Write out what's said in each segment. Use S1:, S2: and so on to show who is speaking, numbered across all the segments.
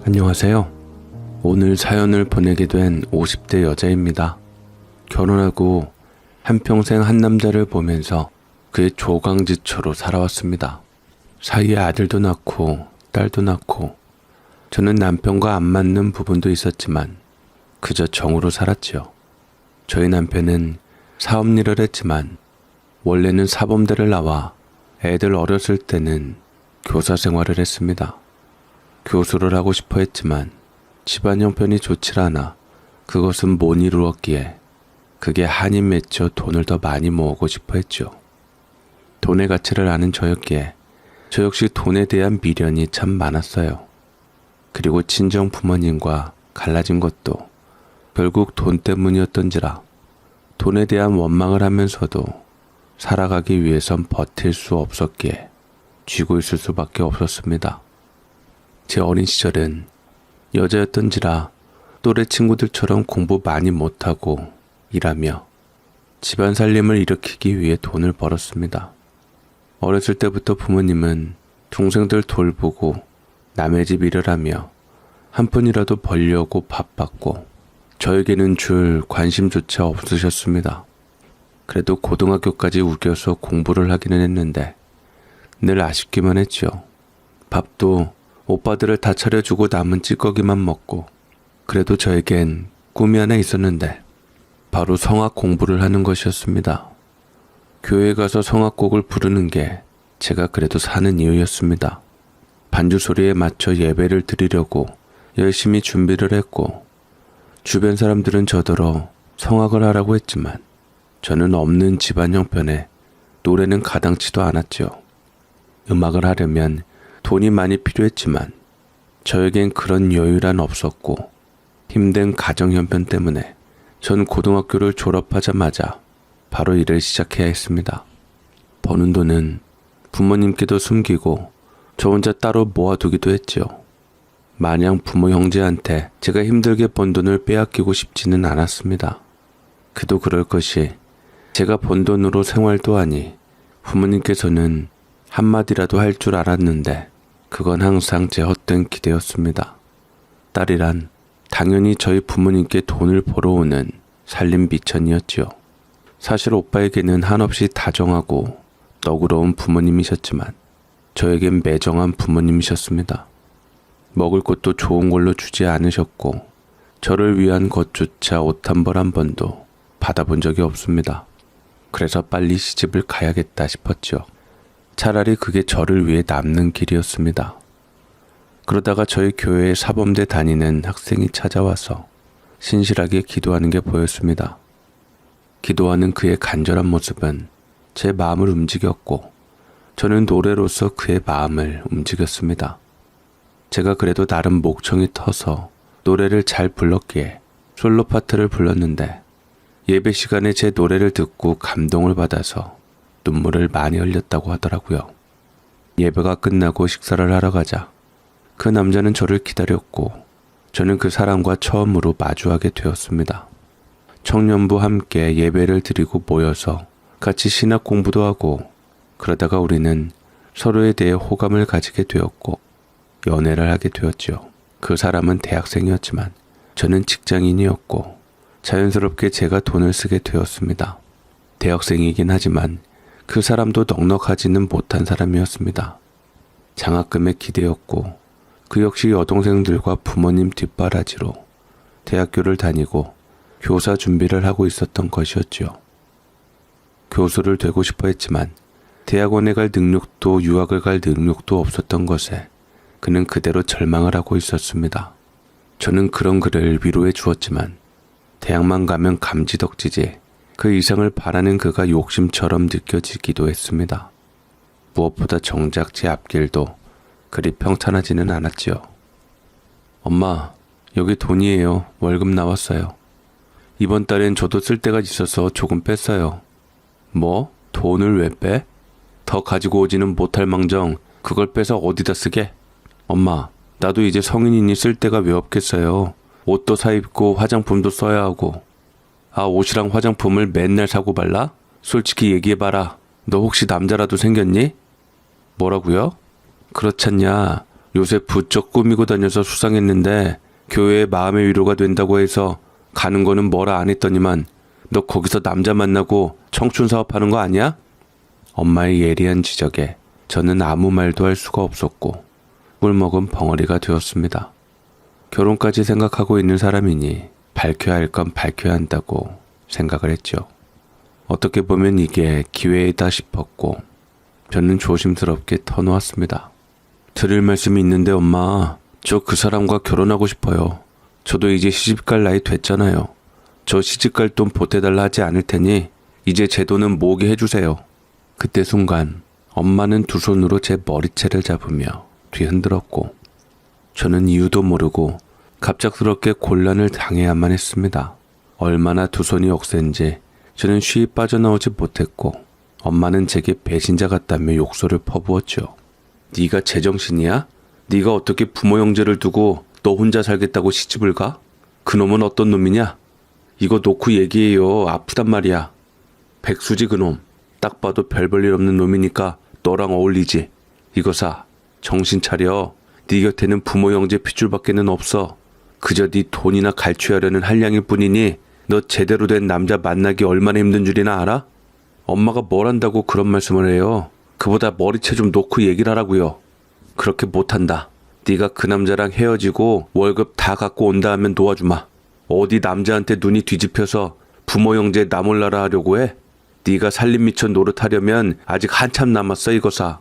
S1: 안녕하세요. 오늘 사연을 보내게 된 50대 여자입니다. 결혼하고 한평생 한 남자를 보면서 그의 조강지처로 살아왔습니다. 사이에 아들도 낳고 딸도 낳고 저는 남편과 안 맞는 부분도 있었지만 그저 정으로 살았지요. 저희 남편은 사업일을 했지만 원래는 사범대를 나와 애들 어렸을 때는 교사 생활을 했습니다. 교수를 하고 싶어 했지만 집안 형편이 좋질 않아 그것은 못 이루었기에 그게 한이 맺혀 돈을 더 많이 모으고 싶어 했죠. 돈의 가치를 아는 저였기에 저 역시 돈에 대한 미련이 참 많았어요. 그리고 친정 부모님과 갈라진 것도 결국 돈 때문이었던지라 돈에 대한 원망을 하면서도 살아가기 위해선 버틸 수 없었기에 쥐고 있을 수밖에 없었습니다. 제 어린 시절은 여자였던지라 또래 친구들처럼 공부 많이 못하고 일하며 집안 살림을 일으키기 위해 돈을 벌었습니다. 어렸을 때부터 부모님은 동생들 돌보고 남의 집 일을 하며 한 푼이라도 벌려고 바빴고 저에게는 줄 관심조차 없으셨습니다. 그래도 고등학교까지 우겨서 공부를 하기는 했는데 늘 아쉽기만 했죠. 밥도 오빠들을 다 차려주고 남은 찌꺼기만 먹고 그래도 저에겐 꿈이 하나 있었는데 바로 성악 공부를 하는 것이었습니다. 교회에 가서 성악곡을 부르는 게 제가 그래도 사는 이유였습니다. 반주 소리에 맞춰 예배를 드리려고 열심히 준비를 했고 주변 사람들은 저더러 성악을 하라고 했지만 저는 없는 집안 형편에 노래는 가당치도 않았죠. 음악을 하려면 돈이 많이 필요했지만 저에겐 그런 여유란 없었고 힘든 가정 형편 때문에 전 고등학교를 졸업하자마자 바로 일을 시작해야 했습니다. 버는 돈은 부모님께도 숨기고 저 혼자 따로 모아두기도 했죠. 마냥 부모 형제한테 제가 힘들게 번 돈을 빼앗기고 싶지는 않았습니다. 그도 그럴 것이 제가 번 돈으로 생활도 하니 부모님께서는 한마디라도 할 줄 알았는데 그건 항상 제 헛된 기대였습니다. 딸이란 당연히 저희 부모님께 돈을 벌어오는 살림 미천이었지요. 사실 오빠에게는 한없이 다정하고 너그러운 부모님이셨지만 저에겐 매정한 부모님이셨습니다. 먹을 것도 좋은 걸로 주지 않으셨고 저를 위한 것조차 옷 한 벌 한 번도 받아본 적이 없습니다. 그래서 빨리 시집을 가야겠다 싶었죠. 차라리 그게 저를 위해 남는 길이었습니다. 그러다가 저희 교회에 사범대 다니는 학생이 찾아와서 신실하게 기도하는 게 보였습니다. 기도하는 그의 간절한 모습은 제 마음을 움직였고 저는 노래로서 그의 마음을 움직였습니다. 제가 그래도 나름 목청이 터서 노래를 잘 불렀기에 솔로 파트를 불렀는데 예배 시간에 제 노래를 듣고 감동을 받아서 눈물을 많이 흘렸다고 하더라고요. 예배가 끝나고 식사를 하러 가자 그 남자는 저를 기다렸고 저는 그 사람과 처음으로 마주하게 되었습니다. 청년부 함께 예배를 드리고 모여서 같이 신학 공부도 하고 그러다가 우리는 서로에 대해 호감을 가지게 되었고 연애를 하게 되었죠. 그 사람은 대학생이었지만 저는 직장인이었고 자연스럽게 제가 돈을 쓰게 되었습니다. 대학생이긴 하지만 그 사람도 넉넉하지는 못한 사람이었습니다. 장학금에 기대었고 그 역시 여동생들과 부모님 뒷바라지로 대학교를 다니고 교사 준비를 하고 있었던 것이었지요. 교수를 되고 싶어 했지만 대학원에 갈 능력도 유학을 갈 능력도 없었던 것에 그는 그대로 절망을 하고 있었습니다. 저는 그런 그를 위로해 주었지만 대학만 가면 감지덕지지 그 이상을 바라는 그가 욕심처럼 느껴지기도 했습니다. 무엇보다 정작 제 앞길도 그리 평탄하지는 않았지요. 엄마, 여기 돈이에요. 월급 나왔어요. 이번 달엔 저도 쓸 데가 있어서 조금 뺐어요. 뭐? 돈을 왜 빼? 더 가지고 오지는 못할 망정 그걸 빼서 어디다 쓰게? 엄마, 나도 이제 성인이니 쓸 데가 왜 없겠어요. 옷도 사입고 화장품도 써야 하고. 아, 옷이랑 화장품을 맨날 사고 발라? 솔직히 얘기해봐라. 너 혹시 남자라도 생겼니? 뭐라고요? 그렇잖냐. 요새 부쩍 꾸미고 다녀서 수상했는데 교회에 마음의 위로가 된다고 해서 가는 거는 뭐라 안 했더니만 너 거기서 남자 만나고 청춘 사업하는 거 아니야? 엄마의 예리한 지적에 저는 아무 말도 할 수가 없었고 꿀먹은 벙어리가 되었습니다. 결혼까지 생각하고 있는 사람이니 밝혀야 할 건 밝혀야 한다고 생각을 했죠. 어떻게 보면 이게 기회이다 싶었고 저는 조심스럽게 터놓았습니다. 드릴 말씀이 있는데 엄마, 저 그 사람과 결혼하고 싶어요. 저도 이제 시집갈 나이 됐잖아요. 저 시집갈 돈 보태달라 하지 않을 테니 이제 제 돈은 모으게 해주세요. 그때 순간 엄마는 두 손으로 제 머리채를 잡으며 뒤흔들었고 저는 이유도 모르고 갑작스럽게 곤란을 당해야만 했습니다. 얼마나 두 손이 억센지 저는 쉬이 빠져나오지 못했고 엄마는 제게 배신자 같다며 욕설을 퍼부었죠. 네가 제정신이야? 네가 어떻게 부모 형제를 두고 너 혼자 살겠다고 시집을 가? 그놈은 어떤 놈이냐? 이거 놓고 얘기해요. 아프단 말이야. 백수지 그놈. 딱 봐도 별 볼 일 없는 놈이니까 너랑 어울리지. 이거사 정신 차려. 네 곁에는 부모 형제 핏줄밖에는 없어. 그저 네 돈이나 갈취하려는 한량일 뿐이니 너 제대로 된 남자 만나기 얼마나 힘든 줄이나 알아? 엄마가 뭘 한다고 그런 말씀을 해요. 그보다 머리채 좀 놓고 얘기를 하라고요. 그렇게 못한다. 네가 그 남자랑 헤어지고 월급 다 갖고 온다 하면 도와주마. 어디 남자한테 눈이 뒤집혀서 부모 형제 나 몰라라 하려고 해? 네가 살림 미쳐 노릇하려면 아직 한참 남았어 이거사.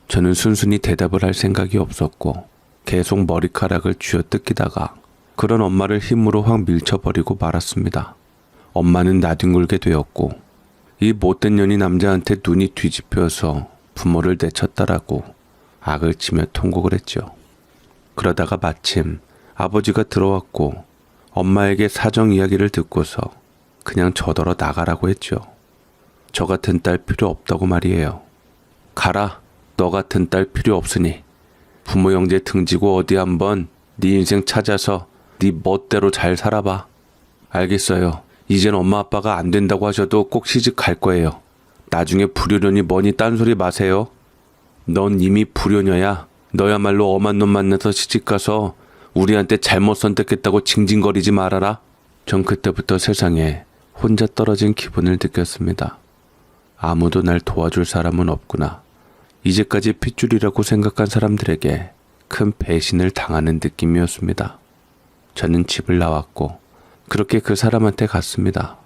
S1: 저는 순순히 대답을 할 생각이 없었고 계속 머리카락을 쥐어뜯기다가 그런 엄마를 힘으로 확 밀쳐버리고 말았습니다. 엄마는 나뒹굴게 되었고 이 못된 년이 남자한테 눈이 뒤집혀서 부모를 내쳤다라고 악을 치며 통곡을 했죠. 그러다가 마침 아버지가 들어왔고 엄마에게 사정 이야기를 듣고서 그냥 저더러 나가라고 했죠. 저 같은 딸 필요 없다고 말이에요. 가라. 너 같은 딸 필요 없으니 부모 형제 등지고 어디 한번 네 인생 찾아서 네 멋대로 잘 살아봐. 알겠어요. 이젠 엄마 아빠가 안 된다고 하셔도 꼭 시집 갈 거예요. 나중에 불효년이 뭐니 딴소리 마세요. 넌 이미 불효녀야. 너야말로 엄한 놈 만나서 시집가서 우리한테 잘못 선택했다고 징징거리지 말아라. 전 그때부터 세상에 혼자 떨어진 기분을 느꼈습니다. 아무도 날 도와줄 사람은 없구나. 이제까지 핏줄이라고 생각한 사람들에게 큰 배신을 당하는 느낌이었습니다. 저는 집을 나왔고 그렇게 그 사람한테 갔습니다.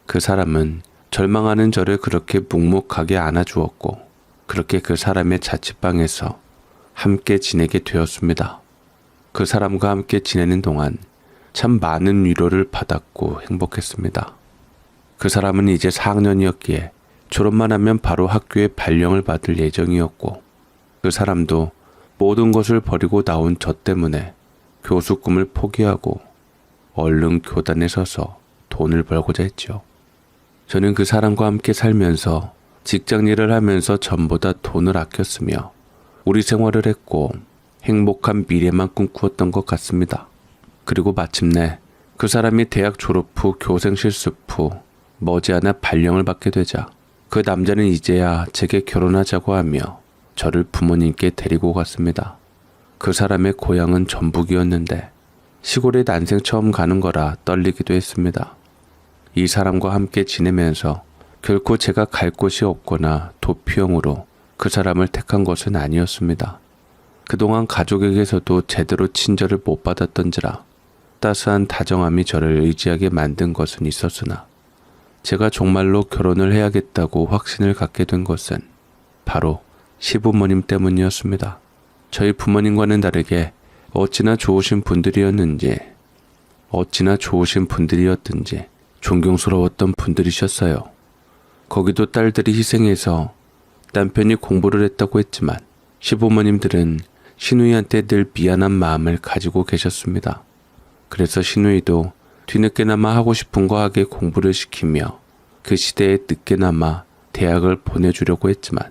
S1: 그 사람은 절망하는 저를 그렇게 묵묵하게 안아주었고 그렇게 그 사람의 자취방에서 함께 지내게 되었습니다. 그 사람과 함께 지내는 동안 참 많은 위로를 받았고 행복했습니다. 그 사람은 이제 4학년이었기에 졸업만 하면 바로 학교에 발령을 받을 예정이었고 그 사람도 모든 것을 버리고 나온 저 때문에 교수 꿈을 포기하고 얼른 교단에 서서 돈을 벌고자 했죠. 저는 그 사람과 함께 살면서 직장 일을 하면서 전보다 돈을 아꼈으며 우리 생활을 했고 행복한 미래만 꿈꾸었던 것 같습니다. 그리고 마침내 그 사람이 대학 졸업 후 교생 실습 후 머지않아 발령을 받게 되자 그 남자는 이제야 제게 결혼하자고 하며 저를 부모님께 데리고 갔습니다. 그 사람의 고향은 전북이었는데 시골에 난생 처음 가는 거라 떨리기도 했습니다. 이 사람과 함께 지내면서 결코 제가 갈 곳이 없거나 도피형으로 그 사람을 택한 것은 아니었습니다. 그동안 가족에게서도 제대로 친절을 못 받았던지라 따스한 다정함이 저를 의지하게 만든 것은 있었으나 제가 정말로 결혼을 해야겠다고 확신을 갖게 된 것은 바로 시부모님 때문이었습니다. 저희 부모님과는 다르게 어찌나 좋으신 분들이었든지 존경스러웠던 분들이셨어요. 거기도 딸들이 희생해서 남편이 공부를 했다고 했지만 시부모님들은 시누이한테 늘 미안한 마음을 가지고 계셨습니다. 그래서 시누이도 뒤늦게나마 하고 싶은 거 하게 공부를 시키며 그 시대에 늦게나마 대학을 보내주려고 했지만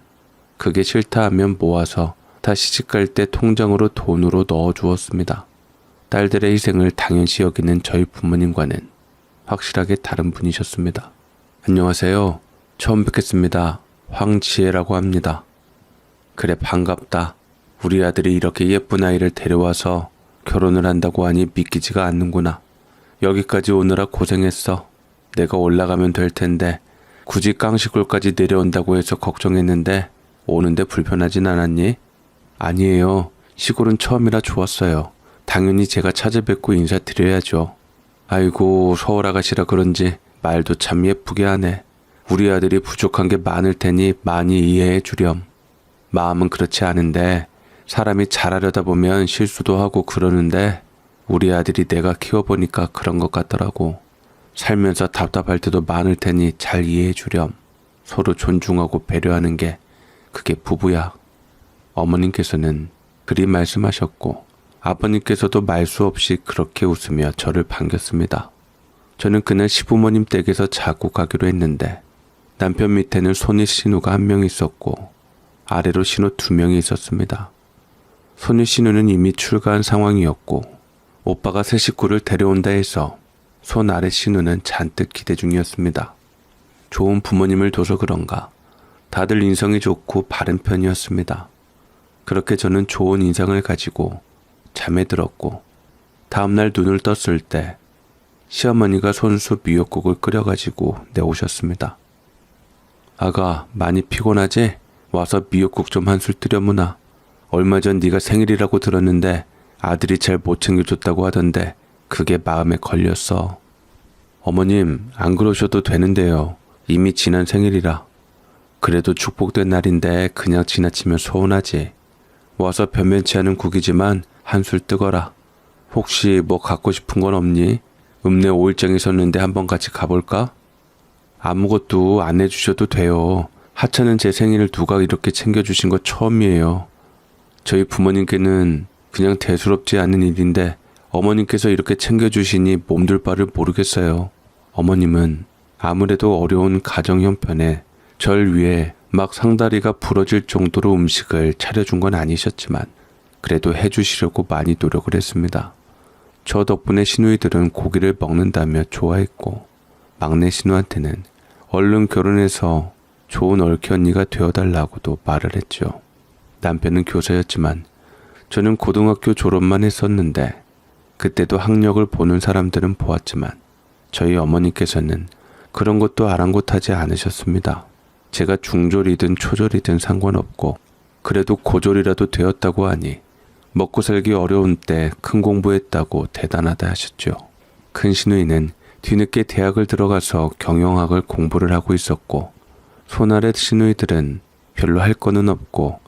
S1: 그게 싫다 하면 모아서 다 시집갈 때 통장으로 돈으로 넣어주었습니다. 딸들의 희생을 당연시 여기는 저희 부모님과는 확실하게 다른 분이셨습니다. 안녕하세요. 처음 뵙겠습니다. 황지혜라고 합니다. 그래 반갑다. 우리 아들이 이렇게 예쁜 아이를 데려와서 결혼을 한다고 하니 믿기지가 않는구나. 여기까지 오느라 고생했어. 내가 올라가면 될 텐데 굳이 깡시골까지 내려온다고 해서 걱정했는데 오는데 불편하진 않았니? 아니에요. 시골은 처음이라 좋았어요. 당연히 제가 찾아뵙고 인사드려야죠. 아이고, 서울 아가씨라 그런지 말도 참 예쁘게 하네. 우리 아들이 부족한 게 많을 테니 많이 이해해 주렴. 마음은 그렇지 않은데 사람이 잘하려다 보면 실수도 하고 그러는데 우리 아들이 내가 키워보니까 그런 것 같더라고. 살면서 답답할 때도 많을 테니 잘 이해해 주렴. 서로 존중하고 배려하는 게 그게 부부야. 어머님께서는 그리 말씀하셨고 아버님께서도 말수 없이 그렇게 웃으며 저를 반겼습니다. 저는 그날 시부모님 댁에서 자고 가기로 했는데 남편 밑에는 손이 신우가 한 명 있었고 아래로 신우 2명이 있었습니다. 손이 신우는 이미 출가한 상황이었고 오빠가 새 식구를 데려온다 해서 손 아래 신우는 잔뜩 기대 중이었습니다. 좋은 부모님을 둬서 그런가 다들 인성이 좋고 바른 편이었습니다. 그렇게 저는 좋은 인상을 가지고 잠에 들었고 다음날 눈을 떴을 때 시어머니가 손수 미역국을 끓여가지고 내오셨습니다. 아가, 많이 피곤하지? 와서 미역국 좀 한술 끓여무나. 얼마 전 네가 생일이라고 들었는데 아들이 잘 못 챙겨줬다고 하던데 그게 마음에 걸렸어. 어머님, 안 그러셔도 되는데요. 이미 지난 생일이라. 그래도 축복된 날인데 그냥 지나치면 서운하지. 와서 변변치 않은 국이지만 한술 뜨거라. 혹시 뭐 갖고 싶은 건 없니? 읍내 5일장이 섰는데 한번 같이 가볼까? 아무것도 안 해주셔도 돼요. 하찮은 제 생일을 누가 이렇게 챙겨주신 거 처음이에요. 저희 부모님께는 그냥 대수롭지 않은 일인데 어머님께서 이렇게 챙겨주시니 몸둘 바를 모르겠어요. 어머님은 아무래도 어려운 가정 형편에 절 위해 막 상다리가 부러질 정도로 음식을 차려준 건 아니셨지만 그래도 해주시려고 많이 노력을 했습니다. 저 덕분에 시누이들은 고기를 먹는다며 좋아했고 막내 시누한테는 얼른 결혼해서 좋은 얽희 언니가 되어달라고도 말을 했죠. 남편은 교사였지만 저는 고등학교 졸업만 했었는데 그때도 학력을 보는 사람들은 보았지만 저희 어머니께서는 그런 것도 아랑곳하지 않으셨습니다. 제가 중졸이든 초졸이든 상관없고 그래도 고졸이라도 되었다고 하니 먹고 살기 어려운 때 큰 공부했다고 대단하다 하셨죠. 큰 시누이는 뒤늦게 대학을 들어가서 경영학을 공부를 하고 있었고 손아래 시누이들은 별로 할 거는 없고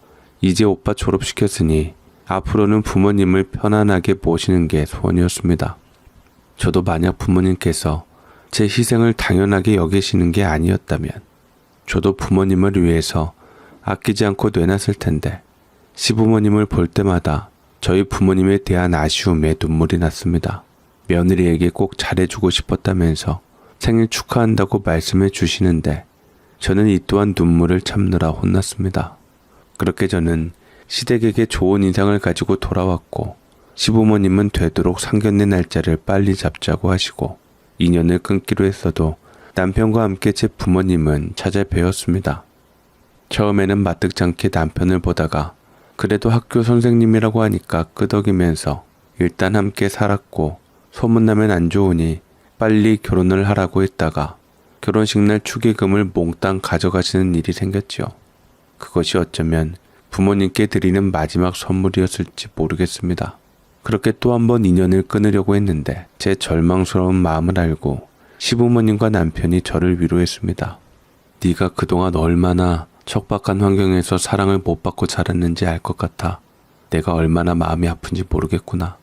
S1: 이제 오빠 졸업시켰으니 앞으로는 부모님을 편안하게 모시는 게 소원이었습니다. 저도 만약 부모님께서 제 희생을 당연하게 여기시는 게 아니었다면 저도 부모님을 위해서 아끼지 않고 내놨을 텐데 시부모님을 볼 때마다 저희 부모님에 대한 아쉬움에 눈물이 났습니다. 며느리에게 꼭 잘해주고 싶었다면서 생일 축하한다고 말씀해 주시는데 저는 이 또한 눈물을 참느라 혼났습니다. 그렇게 저는 시댁에게 좋은 인상을 가지고 돌아왔고 시부모님은 되도록 상견례 날짜를 빨리 잡자고 하시고 인연을 끊기로 했어도 남편과 함께 제 부모님은 찾아뵈었습니다. 처음에는 마뜩찮게 남편을 보다가 그래도 학교 선생님이라고 하니까 끄덕이면서 일단 함께 살았고 소문나면 안 좋으니 빨리 결혼을 하라고 했다가 결혼식 날 축의금을 몽땅 가져가시는 일이 생겼죠. 그것이 어쩌면 부모님께 드리는 마지막 선물이었을지 모르겠습니다. 그렇게 또 한 번 인연을 끊으려고 했는데 제 절망스러운 마음을 알고 시부모님과 남편이 저를 위로했습니다. 네가 그동안 얼마나 척박한 환경에서 사랑을 못 받고 자랐는지 알 것 같아. 내가 얼마나 마음이 아픈지 모르겠구나.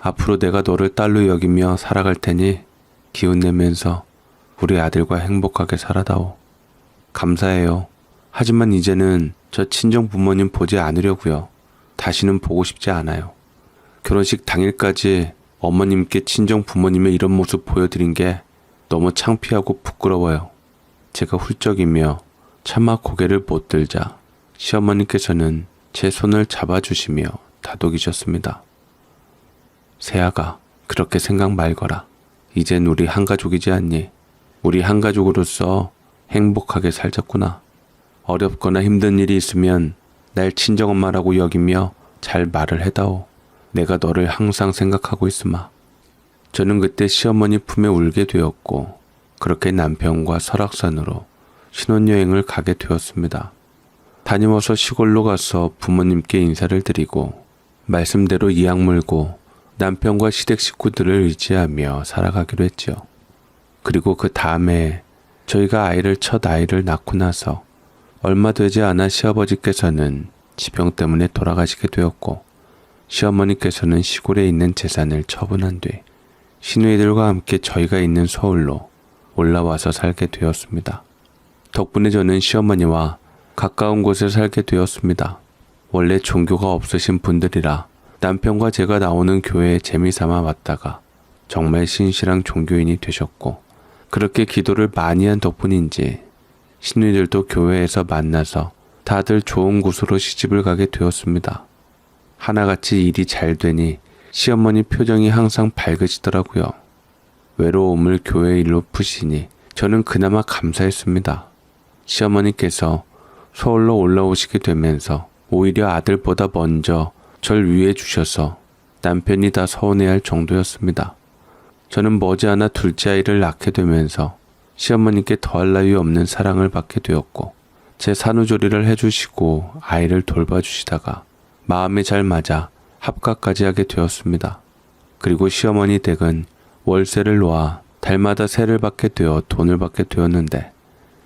S1: 앞으로 내가 너를 딸로 여기며 살아갈 테니 기운내면서 우리 아들과 행복하게 살아다오. 감사해요. 하지만 이제는 저 친정 부모님 보지 않으려고요. 다시는 보고 싶지 않아요. 결혼식 당일까지 어머님께 친정 부모님의 이런 모습 보여드린 게 너무 창피하고 부끄러워요. 제가 훌쩍이며 차마 고개를 못 들자 시어머니께서는 제 손을 잡아주시며 다독이셨습니다. 새아가, 그렇게 생각 말거라. 이젠 우리 한 가족이지 않니? 우리 한 가족으로서 행복하게 살자꾸나. 어렵거나 힘든 일이 있으면 날 친정엄마라고 여기며 잘 말을 해다오. 내가 너를 항상 생각하고 있으마. 저는 그때 시어머니 품에 울게 되었고 그렇게 남편과 설악산으로 신혼여행을 가게 되었습니다. 다녀와서 시골로 가서 부모님께 인사를 드리고 말씀대로 이악 물고 남편과 시댁 식구들을 의지하며 살아가기로 했지요. 그리고 그 다음에 저희가 첫 아이를 낳고 나서 얼마 되지 않아 시아버지께서는 지병 때문에 돌아가시게 되었고 시어머니께서는 시골에 있는 재산을 처분한 뒤 시누이들과 함께 저희가 있는 서울로 올라와서 살게 되었습니다. 덕분에 저는 시어머니와 가까운 곳에 살게 되었습니다. 원래 종교가 없으신 분들이라 남편과 제가 나오는 교회에 재미삼아 왔다가 정말 신실한 종교인이 되셨고 그렇게 기도를 많이 한 덕분인지 시누이들도 교회에서 만나서 다들 좋은 곳으로 시집을 가게 되었습니다. 하나같이 일이 잘 되니 시어머니 표정이 항상 밝으시더라고요. 외로움을 교회 일로 푸시니 저는 그나마 감사했습니다. 시어머니께서 서울로 올라오시게 되면서 오히려 아들보다 먼저 절 위해 주셔서 남편이 다 서운해할 정도였습니다. 저는 머지않아 둘째 아이를 낳게 되면서 시어머니께 더할 나위 없는 사랑을 받게 되었고 제 산후조리를 해주시고 아이를 돌봐주시다가 마음에 잘 맞아 합가까지 하게 되었습니다. 그리고 시어머니 댁은 월세를 놓아 달마다 세를 받게 되어 돈을 받게 되었는데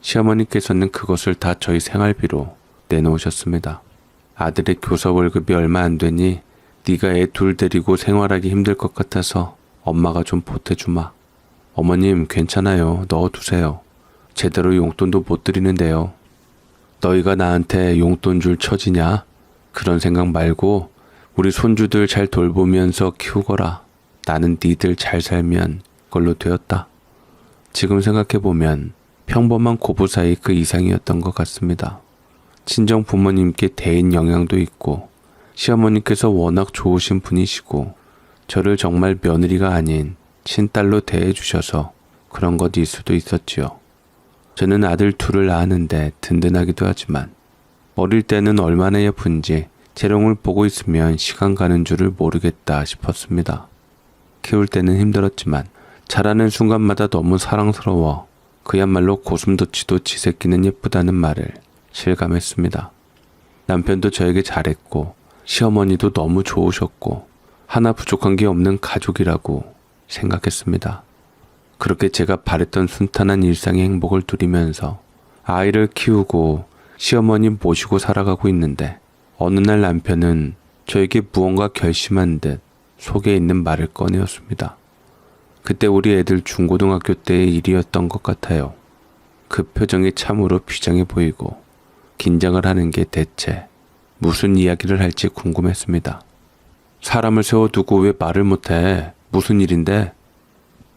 S1: 시어머니께서는 그것을 다 저희 생활비로 내놓으셨습니다. 아들의 교사 월급이 얼마 안 되니 네가 애 둘 데리고 생활하기 힘들 것 같아서 엄마가 좀 보태주마. 어머님 괜찮아요. 넣어두세요. 제대로 용돈도 못 드리는데요. 너희가 나한테 용돈 줄 처지냐? 그런 생각 말고 우리 손주들 잘 돌보면서 키우거라. 나는 니들 잘 살면 그걸로 되었다. 지금 생각해보면 평범한 고부 사이 그 이상이었던 것 같습니다. 친정 부모님께 대인 영향도 있고 시어머니께서 워낙 좋으신 분이시고 저를 정말 며느리가 아닌 친딸로 대해주셔서 그런 것일 수도 있었지요. 저는 아들 둘을 낳았는데 든든하기도 하지만 어릴 때는 얼마나 예쁜지 재롱을 보고 있으면 시간 가는 줄을 모르겠다 싶었습니다. 키울 때는 힘들었지만 자라는 순간마다 너무 사랑스러워 그야말로 고슴도치도 지 새끼는 예쁘다는 말을 실감했습니다. 남편도 저에게 잘했고 시어머니도 너무 좋으셨고 하나 부족한 게 없는 가족이라고 생각했습니다. 그렇게 제가 바랬던 순탄한 일상의 행복을 누리면서 아이를 키우고 시어머니 모시고 살아가고 있는데 어느 날 남편은 저에게 무언가 결심한 듯 속에 있는 말을 꺼내었습니다. 그때 우리 애들 중고등학교 때의 일이었던 것 같아요. 그 표정이 참으로 비장해 보이고 긴장을 하는 게 대체 무슨 이야기를 할지 궁금했습니다. 사람을 세워두고 왜 말을 못해? 무슨 일인데?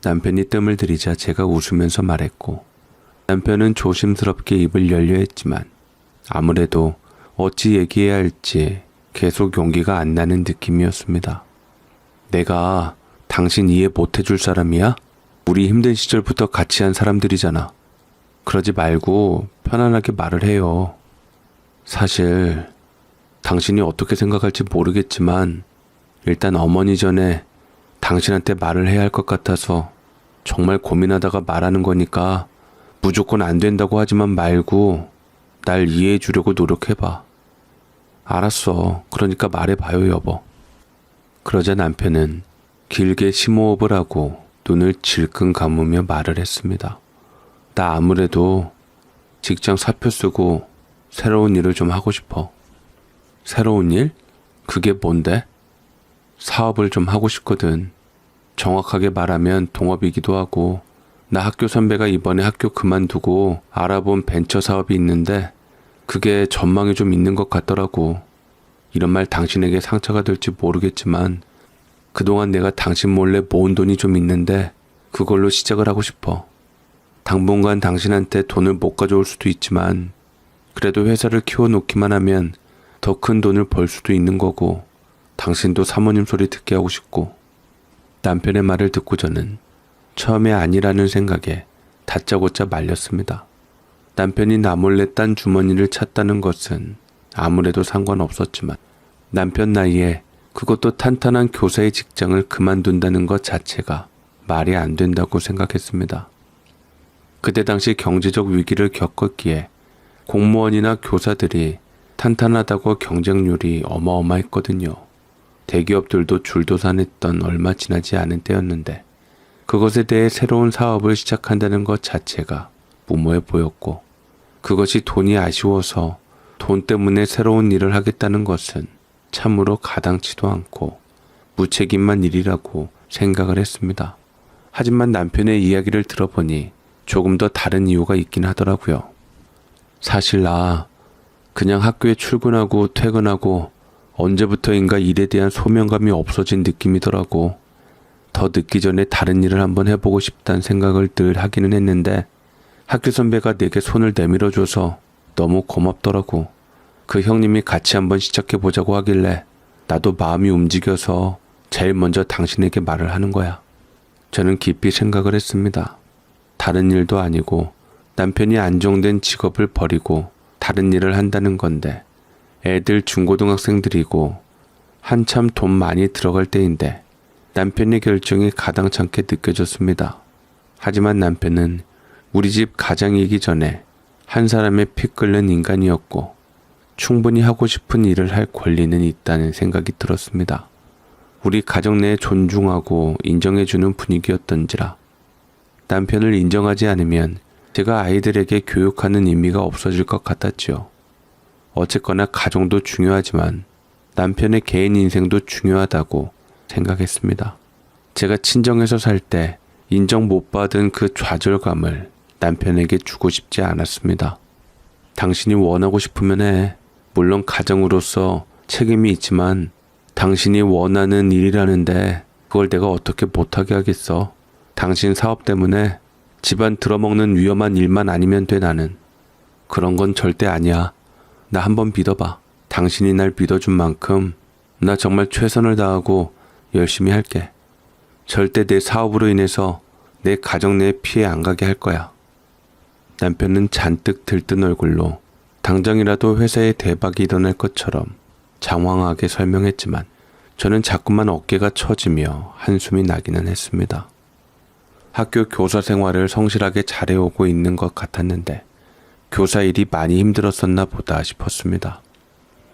S1: 남편이 뜸을 들이자 제가 웃으면서 말했고 남편은 조심스럽게 입을 열려 했지만 아무래도 어찌 얘기해야 할지 계속 용기가 안 나는 느낌이었습니다. 내가 당신 이해 못 해줄 사람이야? 우리 힘든 시절부터 같이 한 사람들이잖아. 그러지 말고 편안하게 말을 해요. 사실 당신이 어떻게 생각할지 모르겠지만 일단 어머니 전에 당신한테 말을 해야 할 것 같아서 정말 고민하다가 말하는 거니까 무조건 안 된다고 하지만 말고 날 이해해 주려고 노력해봐. 알았어. 그러니까 말해봐요, 여보. 그러자 남편은 길게 심호흡을 하고 눈을 질끈 감으며 말을 했습니다. 나 아무래도 직장 사표 쓰고 새로운 일을 좀 하고 싶어. 새로운 일? 그게 뭔데? 사업을 좀 하고 싶거든. 정확하게 말하면 동업이기도 하고 나 학교 선배가 이번에 학교 그만두고 알아본 벤처 사업이 있는데 그게 전망이 좀 있는 것 같더라고. 이런 말 당신에게 상처가 될지 모르겠지만 그동안 내가 당신 몰래 모은 돈이 좀 있는데 그걸로 시작을 하고 싶어. 당분간 당신한테 돈을 못 가져올 수도 있지만 그래도 회사를 키워놓기만 하면 더 큰 돈을 벌 수도 있는 거고 당신도 사모님 소리 듣게 하고 싶고. 남편의 말을 듣고 저는 처음에 아니라는 생각에 다짜고짜 말렸습니다. 남편이 나 몰래 딴 주머니를 찾다는 것은 아무래도 상관없었지만 남편 나이에 그것도 탄탄한 교사의 직장을 그만둔다는 것 자체가 말이 안 된다고 생각했습니다. 그때 당시 경제적 위기를 겪었기에 공무원이나 교사들이 탄탄하다고 경쟁률이 어마어마했거든요. 대기업들도 줄도산했던 얼마 지나지 않은 때였는데 그것에 대해 새로운 사업을 시작한다는 것 자체가 무모해 보였고 그것이 돈이 아쉬워서 돈 때문에 새로운 일을 하겠다는 것은 참으로 가당치도 않고 무책임한 일이라고 생각을 했습니다. 하지만 남편의 이야기를 들어보니 조금 더 다른 이유가 있긴 하더라고요. 사실 나 그냥 학교에 출근하고 퇴근하고 언제부터인가 일에 대한 소명감이 없어진 느낌이더라고. 더 늦기 전에 다른 일을 한번 해보고 싶다는 생각을 늘 하기는 했는데 학교 선배가 내게 손을 내밀어줘서 너무 고맙더라고. 그 형님이 같이 한번 시작해보자고 하길래 나도 마음이 움직여서 제일 먼저 당신에게 말을 하는 거야. 저는 깊이 생각을 했습니다. 다른 일도 아니고 남편이 안정된 직업을 버리고 다른 일을 한다는 건데 애들 중고등학생들이고 한참 돈 많이 들어갈 때인데 남편의 결정이 가당찮게 느껴졌습니다. 하지만 남편은 우리 집 가장이기 전에 한 사람의 피 끓는 인간이었고 충분히 하고 싶은 일을 할 권리는 있다는 생각이 들었습니다. 우리 가정 내에 존중하고 인정해주는 분위기였던지라 남편을 인정하지 않으면 제가 아이들에게 교육하는 의미가 없어질 것 같았지요. 어쨌거나 가정도 중요하지만 남편의 개인 인생도 중요하다고 생각했습니다. 제가 친정에서 살 때 인정 못 받은 그 좌절감을 남편에게 주고 싶지 않았습니다. 당신이 원하고 싶으면 해. 물론 가정으로서 책임이 있지만 당신이 원하는 일이라는데 그걸 내가 어떻게 못하게 하겠어. 당신 사업 때문에 집안 들어먹는 위험한 일만 아니면 돼. 나는 그런 건 절대 아니야. 나 한번 믿어봐. 당신이 날 믿어준 만큼 나 정말 최선을 다하고 열심히 할게. 절대 내 사업으로 인해서 내 가정 내에 피해 안 가게 할 거야. 남편은 잔뜩 들뜬 얼굴로 당장이라도 회사에 대박이 일어날 것처럼 장황하게 설명했지만 저는 자꾸만 어깨가 처지며 한숨이 나기는 했습니다. 학교 교사 생활을 성실하게 잘해오고 있는 것 같았는데 교사 일이 많이 힘들었었나 보다 싶었습니다.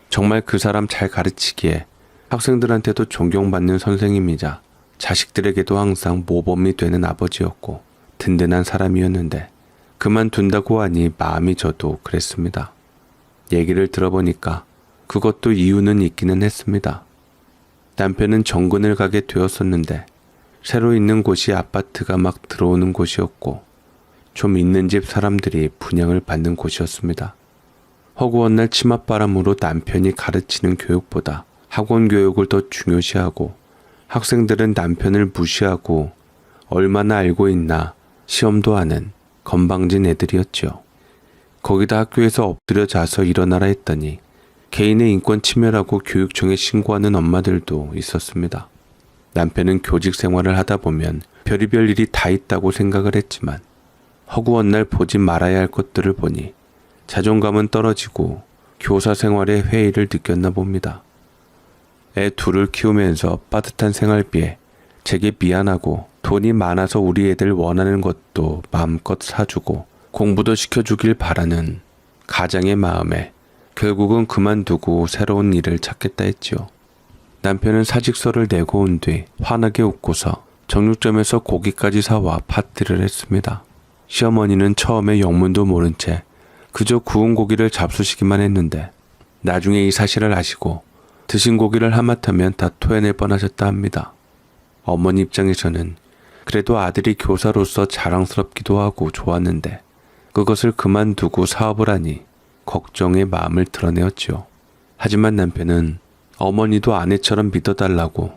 S1: 정말 그 사람 잘 가르치기에 학생들한테도 존경받는 선생님이자 자식들에게도 항상 모범이 되는 아버지였고 든든한 사람이었는데 그만둔다고 하니 마음이 저도 그랬습니다. 얘기를 들어보니까 그것도 이유는 있기는 했습니다. 남편은 정근을 가게 되었었는데 새로 있는 곳이 아파트가 막 들어오는 곳이었고 좀 있는 집 사람들이 분양을 받는 곳이었습니다. 허구한 날 치맛바람으로 남편이 가르치는 교육보다 학원 교육을 더 중요시하고 학생들은 남편을 무시하고 얼마나 알고 있나 시험도 하는 건방진 애들이었죠. 거기다 학교에서 엎드려 자서 일어나라 했더니 개인의 인권 침해라고 교육청에 신고하는 엄마들도 있었습니다. 남편은 교직 생활을 하다 보면 별의별 일이 다 있다고 생각을 했지만 허구한 날 보지 말아야 할 것들을 보니 자존감은 떨어지고 교사 생활의 회의를 느꼈나 봅니다. 애 둘을 키우면서 빠듯한 생활비에 제게 미안하고 돈이 많아서 우리 애들 원하는 것도 마음껏 사주고 공부도 시켜주길 바라는 가장의 마음에 결국은 그만두고 새로운 일을 찾겠다 했지요. 남편은 사직서를 내고 온 뒤 환하게 웃고서 정육점에서 고기까지 사와 파티를 했습니다. 시어머니는 처음에 영문도 모른 채 그저 구운 고기를 잡수시기만 했는데 나중에 이 사실을 아시고 드신 고기를 하마터면 다 토해낼 뻔하셨다 합니다. 어머니 입장에서는 그래도 아들이 교사로서 자랑스럽기도 하고 좋았는데 그것을 그만두고 사업을 하니 걱정의 마음을 드러내었지요. 하지만 남편은 어머니도 아내처럼 믿어달라고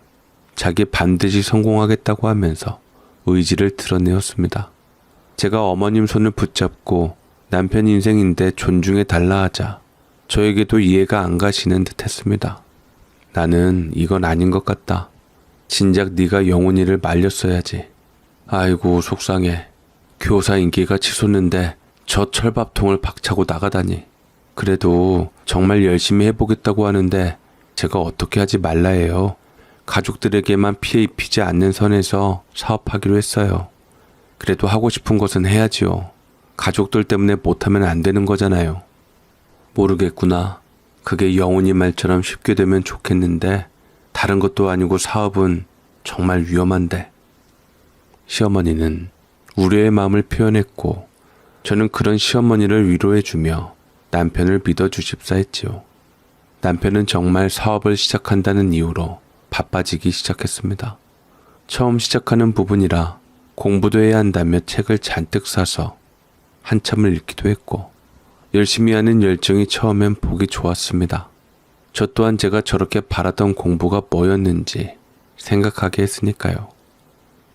S1: 자기 반드시 성공하겠다고 하면서 의지를 드러내었습니다. 제가 어머님 손을 붙잡고 남편 인생인데 존중해달라 하자 저에게도 이해가 안 가시는 듯 했습니다. 나는 이건 아닌 것 같다. 진작 네가 영훈이를 말렸어야지. 아이고 속상해. 교사 인기가 치솟는데 저 철밥통을 박차고 나가다니. 그래도 정말 열심히 해보겠다고 하는데 제가 어떻게 하지 말라 해요. 가족들에게만 피해 입히지 않는 선에서 사업하기로 했어요. 그래도 하고 싶은 것은 해야지요. 가족들 때문에 못하면 안 되는 거잖아요. 모르겠구나. 그게 영훈이 말처럼 쉽게 되면 좋겠는데 다른 것도 아니고 사업은 정말 위험한데. 시어머니는 우려의 마음을 표현했고 저는 그런 시어머니를 위로해주며 남편을 믿어주십사 했지요. 남편은 정말 사업을 시작한다는 이유로 바빠지기 시작했습니다. 처음 시작하는 부분이라 공부도 해야 한다며 책을 잔뜩 사서 한참을 읽기도 했고 열심히 하는 열정이 처음엔 보기 좋았습니다. 저 또한 제가 저렇게 바라던 공부가 뭐였는지 생각하게 했으니까요.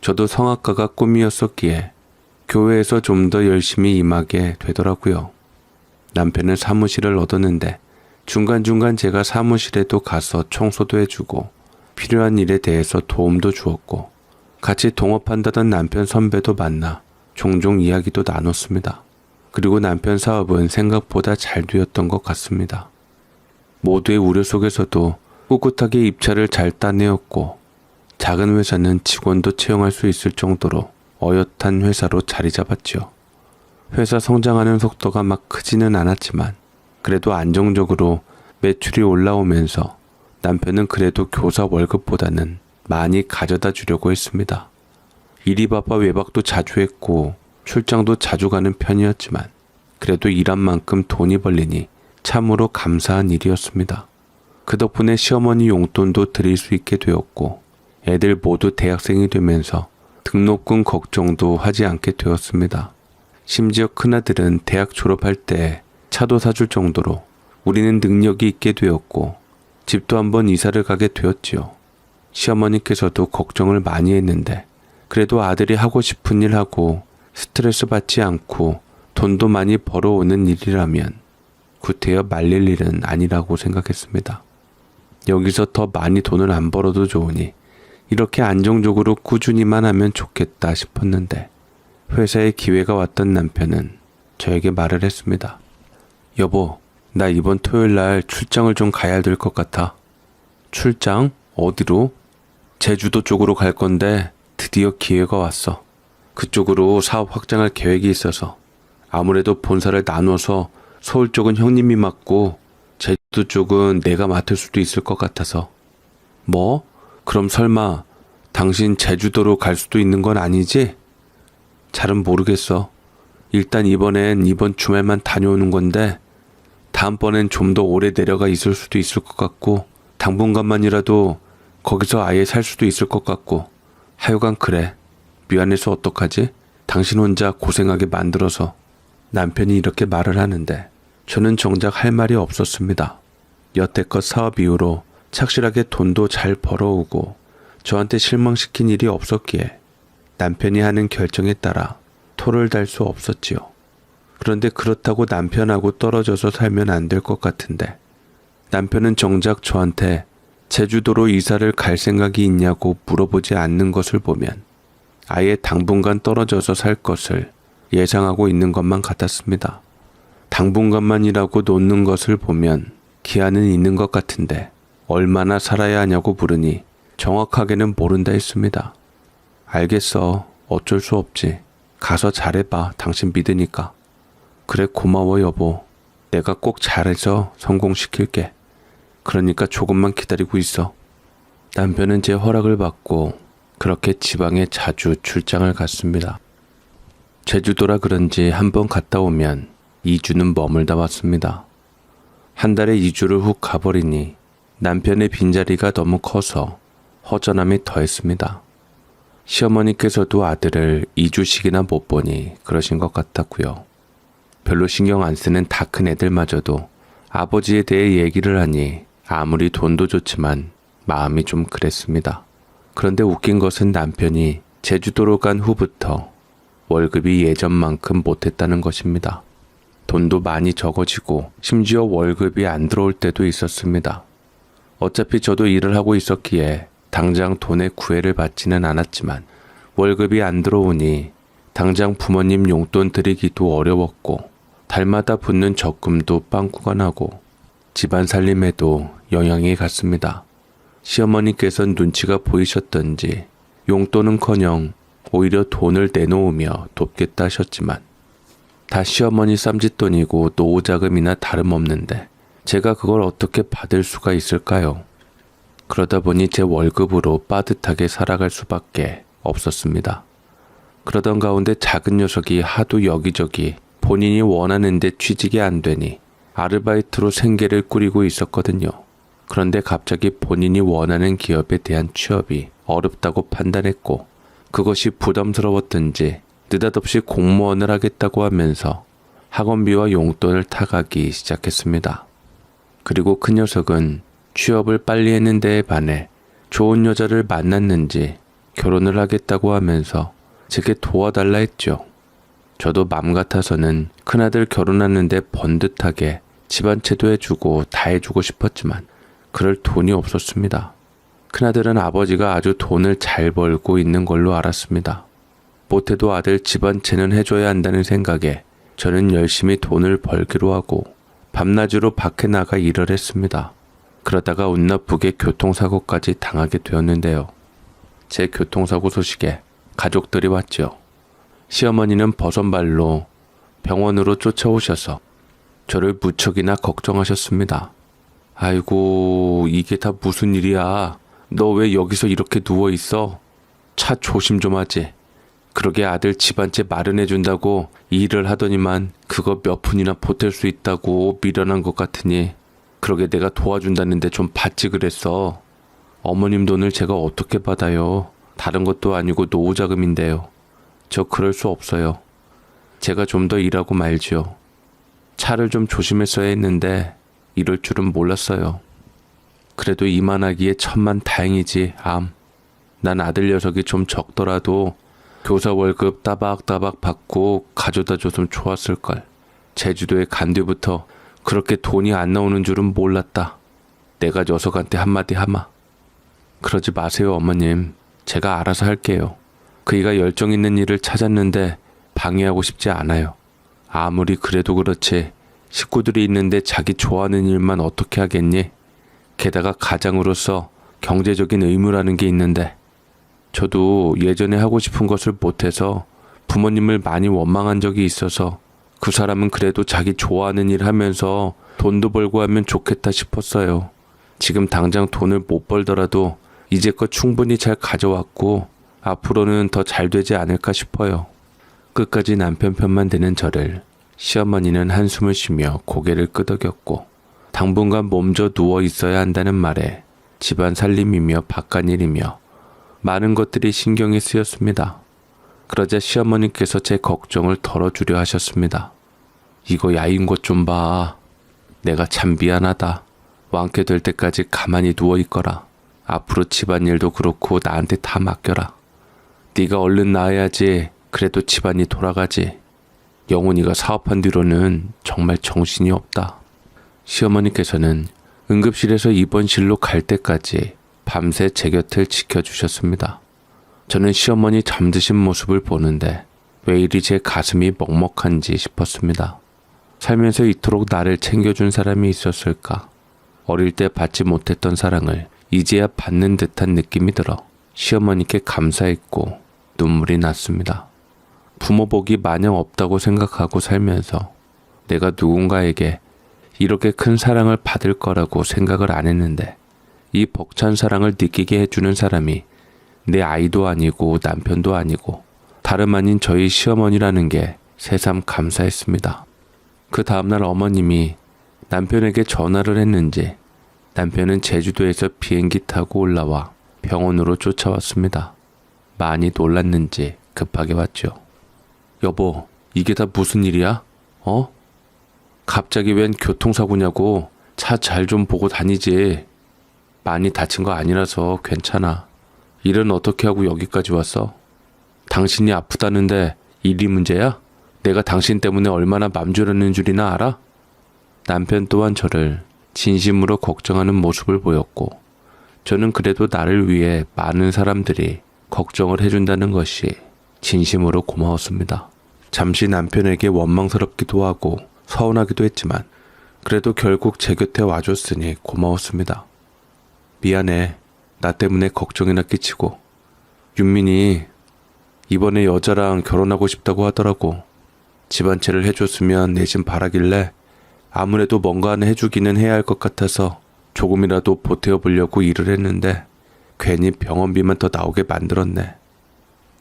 S1: 저도 성악가가 꿈이었었기에 교회에서 좀 더 열심히 임하게 되더라고요. 남편은 사무실을 얻었는데 중간중간 제가 사무실에도 가서 청소도 해주고 필요한 일에 대해서 도움도 주었고 같이 동업한다던 남편 선배도 만나 종종 이야기도 나눴습니다. 그리고 남편 사업은 생각보다 잘 되었던 것 같습니다. 모두의 우려 속에서도 꿋꿋하게 입찰을 잘 따내었고 작은 회사는 직원도 채용할 수 있을 정도로 어엿한 회사로 자리 잡았죠. 회사 성장하는 속도가 막 크지는 않았지만 그래도 안정적으로 매출이 올라오면서 남편은 그래도 교사 월급보다는 많이 가져다 주려고 했습니다. 일이 바빠 외박도 자주 했고 출장도 자주 가는 편이었지만 그래도 일한 만큼 돈이 벌리니 참으로 감사한 일이었습니다. 그 덕분에 시어머니 용돈도 드릴 수 있게 되었고 애들 모두 대학생이 되면서 등록금 걱정도 하지 않게 되었습니다. 심지어 큰아들은 대학 졸업할 때 차도 사줄 정도로 우리는 능력이 있게 되었고 집도 한번 이사를 가게 되었지요. 시어머니께서도 걱정을 많이 했는데 그래도 아들이 하고 싶은 일 하고 스트레스 받지 않고 돈도 많이 벌어오는 일이라면 구태여 말릴 일은 아니라고 생각했습니다. 여기서 더 많이 돈을 안 벌어도 좋으니 이렇게 안정적으로 꾸준히만 하면 좋겠다 싶었는데 회사에 기회가 왔던 남편은 저에게 말을 했습니다. 여보, 나 이번 토요일 날 출장을 좀 가야 될 것 같아. 출장? 어디로? 제주도 쪽으로 갈 건데 드디어 기회가 왔어. 그쪽으로 사업 확장할 계획이 있어서 아무래도 본사를 나눠서 서울 쪽은 형님이 맡고 제주도 쪽은 내가 맡을 수도 있을 것 같아서. 뭐? 그럼 설마 당신 제주도로 갈 수도 있는 건 아니지? 잘은 모르겠어. 일단 이번 주말만 다녀오는 건데 다음번엔 좀 더 오래 내려가 있을 수도 있을 것 같고 당분간만이라도 거기서 아예 살 수도 있을 것 같고 하여간 그래. 미안해서 어떡하지? 당신 혼자 고생하게 만들어서. 남편이 이렇게 말을 하는데 저는 정작 할 말이 없었습니다. 여태껏 사업 이후로 착실하게 돈도 잘 벌어오고 저한테 실망시킨 일이 없었기에 남편이 하는 결정에 따라 토를 달 수 없었지요. 그런데 그렇다고 남편하고 떨어져서 살면 안 될 것 같은데 남편은 정작 저한테 제주도로 이사를 갈 생각이 있냐고 물어보지 않는 것을 보면 아예 당분간 떨어져서 살 것을 예상하고 있는 것만 같았습니다. 당분간만이라고 놓는 것을 보면 기한은 있는 것 같은데 얼마나 살아야 하냐고 물으니 정확하게는 모른다 했습니다. 알겠어. 어쩔 수 없지. 가서 잘해봐. 당신 믿으니까. 그래 고마워 여보. 내가 꼭 잘해서 성공시킬게. 그러니까 조금만 기다리고 있어. 남편은 제 허락을 받고 그렇게 지방에 자주 출장을 갔습니다. 제주도라 그런지 한번 갔다 오면 2주는 머물다 왔습니다. 한 달에 2주를 훅 가버리니 남편의 빈자리가 너무 커서 허전함이 더했습니다. 시어머니께서도 아들을 2주씩이나 못 보니 그러신 것 같았고요. 별로 신경 안 쓰는 다 큰 애들마저도 아버지에 대해 얘기를 하니 아무리 돈도 좋지만 마음이 좀 그랬습니다. 그런데 웃긴 것은 남편이 제주도로 간 후부터 월급이 예전만큼 못했다는 것입니다. 돈도 많이 적어지고 심지어 월급이 안 들어올 때도 있었습니다. 어차피 저도 일을 하고 있었기에 당장 돈의 구애를 받지는 않았지만 월급이 안 들어오니 당장 부모님 용돈 드리기도 어려웠고 달마다 붙는 적금도 빵꾸가 나고 집안 살림에도 영향이 갔습니다. 시어머니께서는 눈치가 보이셨던지 용돈은커녕 오히려 돈을 내놓으며 돕겠다 하셨지만 다 시어머니 쌈짓돈이고 노후자금이나 다름없는데 제가 그걸 어떻게 받을 수가 있을까요? 그러다 보니 제 월급으로 빠듯하게 살아갈 수밖에 없었습니다. 그러던 가운데 작은 녀석이 하도 여기저기 본인이 원하는데 취직이 안 되니 아르바이트로 생계를 꾸리고 있었거든요. 그런데 갑자기 본인이 원하는 기업에 대한 취업이 어렵다고 판단했고 그것이 부담스러웠던지 느닷없이 공무원을 하겠다고 하면서 학원비와 용돈을 타가기 시작했습니다. 그리고 그 녀석은 취업을 빨리 했는 데에 반해 좋은 여자를 만났는지 결혼을 하겠다고 하면서 제게 도와달라 했죠. 저도 맘 같아서는 큰아들 결혼하는데 번듯하게 집안채도 해주고 다 해주고 싶었지만 그럴 돈이 없었습니다. 큰아들은 아버지가 아주 돈을 잘 벌고 있는 걸로 알았습니다. 못해도 아들 집안채는 해줘야 한다는 생각에 저는 열심히 돈을 벌기로 하고 밤낮으로 밖에 나가 일을 했습니다. 그러다가 운 나쁘게 교통사고까지 당하게 되었는데요. 제 교통사고 소식에 가족들이 왔죠. 시어머니는 버선발로 병원으로 쫓아오셔서 저를 무척이나 걱정하셨습니다. 아이고, 이게 다 무슨 일이야. 너 왜 여기서 이렇게 누워있어? 차 조심 좀 하지. 그러게 아들 집안채 마련해준다고 일을 하더니만 그거 몇 푼이나 보탤 수 있다고 미련한 것 같으니 그러게 내가 도와준다는데 좀 받지 그랬어. 어머님 돈을 제가 어떻게 받아요. 다른 것도 아니고 노후자금인데요. 저 그럴 수 없어요. 제가 좀 더 일하고 말지요. 차를 좀 조심했어야 했는데 이럴 줄은 몰랐어요. 그래도 이만하기에 천만 다행이지. 난 아들 녀석이 좀 적더라도 교사 월급 따박따박 받고 가져다 줬으면 좋았을걸. 제주도에 간 뒤부터 그렇게 돈이 안 나오는 줄은 몰랐다. 내가 녀석한테 한마디 하마. 그러지 마세요, 어머님. 제가 알아서 할게요. 그이가 열정 있는 일을 찾았는데 방해하고 싶지 않아요. 아무리 그래도 그렇지 식구들이 있는데 자기 좋아하는 일만 어떻게 하겠니? 게다가 가장으로서 경제적인 의무라는 게 있는데 저도 예전에 하고 싶은 것을 못해서 부모님을 많이 원망한 적이 있어서 그 사람은 그래도 자기 좋아하는 일 하면서 돈도 벌고 하면 좋겠다 싶었어요. 지금 당장 돈을 못 벌더라도 이제껏 충분히 잘 가져왔고 앞으로는 더 잘 되지 않을까 싶어요. 끝까지 남편 편만 드는 저를 시어머니는 한숨을 쉬며 고개를 끄덕였고 당분간 몸져 누워 있어야 한다는 말에 집안 살림이며 바깥일이며 많은 것들이 신경이 쓰였습니다. 그러자 시어머니께서 제 걱정을 덜어주려 하셨습니다. 이거 야인 것 좀 봐. 내가 참 미안하다. 완쾌 될 때까지 가만히 누워 있거라. 앞으로 집안일도 그렇고 나한테 다 맡겨라. 네가 얼른 나아야지. 그래도 집안이 돌아가지. 영훈이가 사업한 뒤로는 정말 정신이 없다. 시어머니께서는 응급실에서 입원실로 갈 때까지 밤새 제 곁을 지켜주셨습니다. 저는 시어머니 잠드신 모습을 보는데 왜 이리 제 가슴이 먹먹한지 싶었습니다. 살면서 이토록 나를 챙겨준 사람이 있었을까? 어릴 때 받지 못했던 사랑을 이제야 받는 듯한 느낌이 들어 시어머니께 감사했고 눈물이 났습니다. 부모 복이 마냥 없다고 생각하고 살면서 내가 누군가에게 이렇게 큰 사랑을 받을 거라고 생각을 안 했는데 이 벅찬 사랑을 느끼게 해주는 사람이 내 아이도 아니고 남편도 아니고 다름 아닌 저희 시어머니라는 게 새삼 감사했습니다. 그 다음날 어머님이 남편에게 전화를 했는지 남편은 제주도에서 비행기 타고 올라와 병원으로 쫓아왔습니다. 많이 놀랐는지 급하게 왔죠. 여보, 이게 다 무슨 일이야? 갑자기 웬 교통사고냐고. 차 잘 좀 보고 다니지. 많이 다친 거 아니라서 괜찮아. 일은 어떻게 하고 여기까지 왔어? 당신이 아프다는데 일이 문제야? 내가 당신 때문에 얼마나 맘 졸였는 줄이나 알아? 남편 또한 저를 진심으로 걱정하는 모습을 보였고 저는 그래도 나를 위해 많은 사람들이 걱정을 해준다는 것이 진심으로 고마웠습니다. 잠시 남편에게 원망스럽기도 하고 서운하기도 했지만 그래도 결국 제 곁에 와줬으니 고마웠습니다. 미안해. 나 때문에 걱정이나 끼치고. 윤민이 이번에 여자랑 결혼하고 싶다고 하더라고. 집안채를 해줬으면 내심 바라길래 아무래도 뭔가 하나 해주기는 해야 할 것 같아서 조금이라도 보태어 보려고 일을 했는데 괜히 병원비만 더 나오게 만들었네.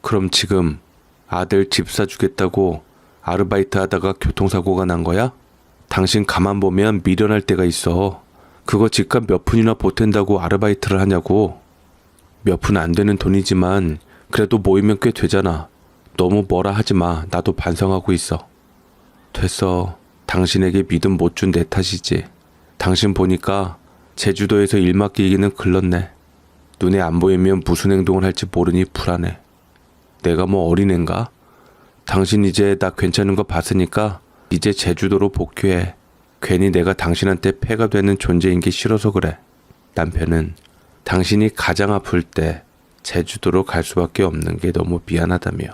S1: 그럼 지금 아들 집 사주겠다고 아르바이트 하다가 교통사고가 난 거야? 당신 가만 보면 미련할 때가 있어. 그거 집값 몇 푼이나 보탠다고 아르바이트를 하냐고. 몇 푼 안 되는 돈이지만 그래도 모이면 꽤 되잖아. 너무 뭐라 하지 마. 나도 반성하고 있어. 됐어. 당신에게 믿음 못 준 내 탓이지. 당신 보니까 제주도에서 일 맡기기는 글렀네. 눈에 안 보이면 무슨 행동을 할지 모르니 불안해. 내가 뭐 어린애인가? 당신 이제 나 괜찮은 거 봤으니까 이제 제주도로 복귀해. 괜히 내가 당신한테 폐가 되는 존재인 게 싫어서 그래. 남편은 당신이 가장 아플 때 제주도로 갈 수밖에 없는 게 너무 미안하다며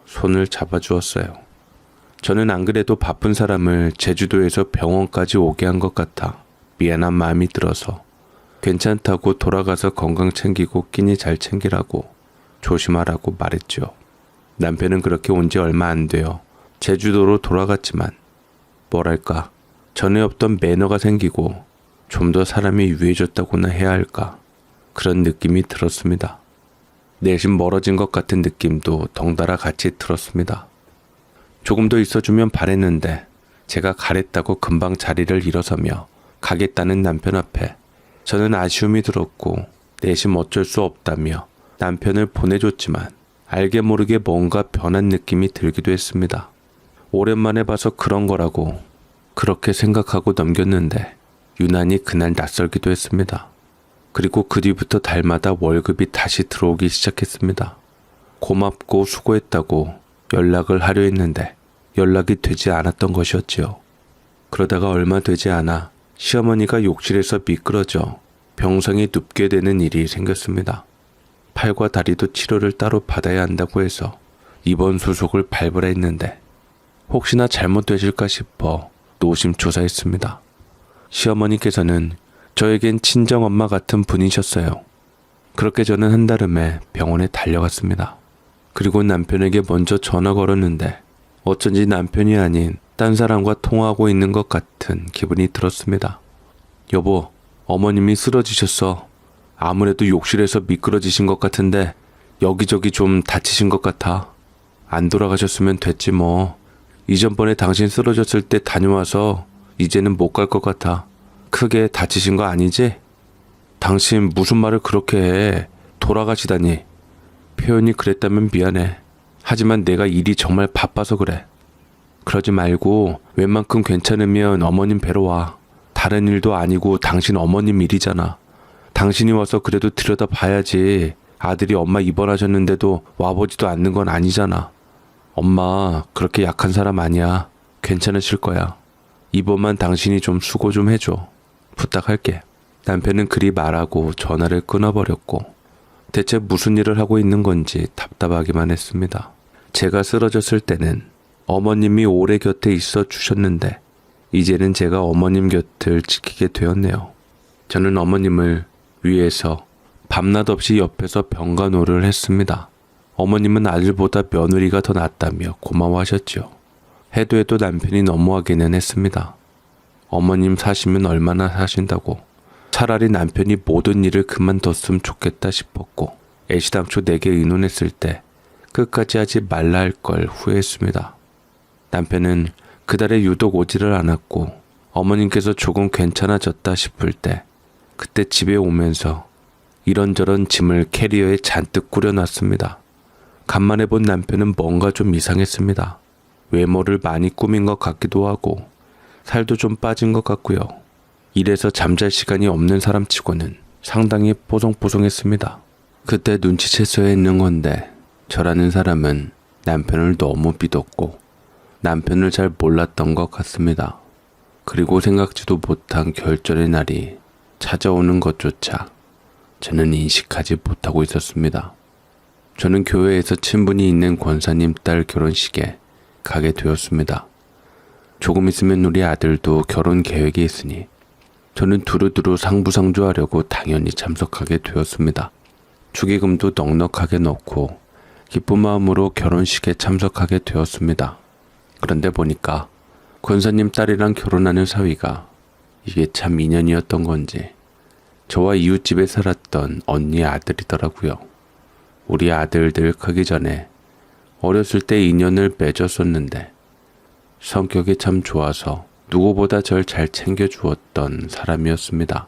S1: 손을 잡아주었어요. 저는 안 그래도 바쁜 사람을 제주도에서 병원까지 오게 한 것 같아 미안한 마음이 들어서 괜찮다고 돌아가서 건강 챙기고 끼니 잘 챙기라고 조심하라고 말했죠. 남편은 그렇게 온 지 얼마 안 돼요. 제주도로 돌아갔지만 뭐랄까 전에 없던 매너가 생기고 좀 더 사람이 유해졌다고나 해야 할까 그런 느낌이 들었습니다. 내심 멀어진 것 같은 느낌도 덩달아 같이 들었습니다. 조금 더 있어주면 바랬는데 제가 가랬다고 금방 자리를 일어서며 가겠다는 남편 앞에 저는 아쉬움이 들었고 내심 어쩔 수 없다며 남편을 보내줬지만 알게 모르게 뭔가 변한 느낌이 들기도 했습니다. 오랜만에 봐서 그런 거라고 그렇게 생각하고 넘겼는데 유난히 그날 낯설기도 했습니다. 그리고 그 뒤부터 달마다 월급이 다시 들어오기 시작했습니다. 고맙고 수고했다고 연락을 하려 했는데 연락이 되지 않았던 것이었지요. 그러다가 얼마 되지 않아 시어머니가 욕실에서 미끄러져 병상에 눕게 되는 일이 생겼습니다. 팔과 다리도 치료를 따로 받아야 한다고 해서 입원 수속을 밟으라 했는데 혹시나 잘못되실까 싶어 노심초사했습니다. 시어머니께서는 저에겐 친정엄마 같은 분이셨어요. 그렇게 저는 한달음에 병원에 달려갔습니다. 그리고 남편에게 먼저 전화 걸었는데 어쩐지 남편이 아닌 딴 사람과 통화하고 있는 것 같은 기분이 들었습니다. 여보, 어머님이 쓰러지셨어. 아무래도 욕실에서 미끄러지신 것 같은데 여기저기 좀 다치신 것 같아. 안 돌아가셨으면 됐지 뭐. 이전번에 당신 쓰러졌을 때 다녀와서 이제는 못 갈 것 같아. 크게 다치신 거 아니지? 당신 무슨 말을 그렇게 해. 돌아가시다니. 표현이 그랬다면 미안해. 하지만 내가 일이 정말 바빠서 그래. 그러지 말고 웬만큼 괜찮으면 어머님 뵈러 와. 다른 일도 아니고 당신 어머님 일이잖아. 당신이 와서 그래도 들여다봐야지. 아들이 엄마 입원하셨는데도 와보지도 않는 건 아니잖아. 엄마 그렇게 약한 사람 아니야. 괜찮으실 거야. 이번만 당신이 좀 수고 좀 해줘. 부탁할게. 남편은 그리 말하고 전화를 끊어버렸고 대체 무슨 일을 하고 있는 건지 답답하기만 했습니다. 제가 쓰러졌을 때는 어머님이 오래 곁에 있어 주셨는데 이제는 제가 어머님 곁을 지키게 되었네요. 저는 어머님을 위해서 밤낮 없이 옆에서 병간호를 했습니다. 어머님은 아들보다 며느리가 더 낫다며 고마워하셨죠. 해도 해도 남편이 너무하기는 했습니다. 어머님 사시면 얼마나 사신다고. 차라리 남편이 모든 일을 그만뒀으면 좋겠다 싶었고 애시당초 내게 의논했을 때 끝까지 하지 말라 할 걸 후회했습니다. 남편은 그달에 유독 오지를 않았고 어머님께서 조금 괜찮아졌다 싶을 때 그때 집에 오면서 이런저런 짐을 캐리어에 잔뜩 꾸려놨습니다. 간만에 본 남편은 뭔가 좀 이상했습니다. 외모를 많이 꾸민 것 같기도 하고 살도 좀 빠진 것 같고요. 이래서 잠잘 시간이 없는 사람치고는 상당히 뽀송뽀송했습니다. 그때 눈치챘어야 했는 건데 저라는 사람은 남편을 너무 믿었고 남편을 잘 몰랐던 것 같습니다. 그리고 생각지도 못한 결전의 날이 찾아오는 것조차 저는 인식하지 못하고 있었습니다. 저는 교회에서 친분이 있는 권사님 딸 결혼식에 가게 되었습니다. 조금 있으면 우리 아들도 결혼 계획이 있으니 저는 두루두루 상부상조하려고 당연히 참석하게 되었습니다. 축의금도 넉넉하게 넣고 기쁜 마음으로 결혼식에 참석하게 되었습니다. 그런데 보니까 권사님 딸이랑 결혼하는 사위가 이게 참 인연이었던 건지 저와 이웃집에 살았던 언니 아들이더라고요. 우리 아들들 크기 전에 어렸을 때 인연을 맺었었는데 성격이 참 좋아서 누구보다 절 잘 챙겨주었던 사람이었습니다.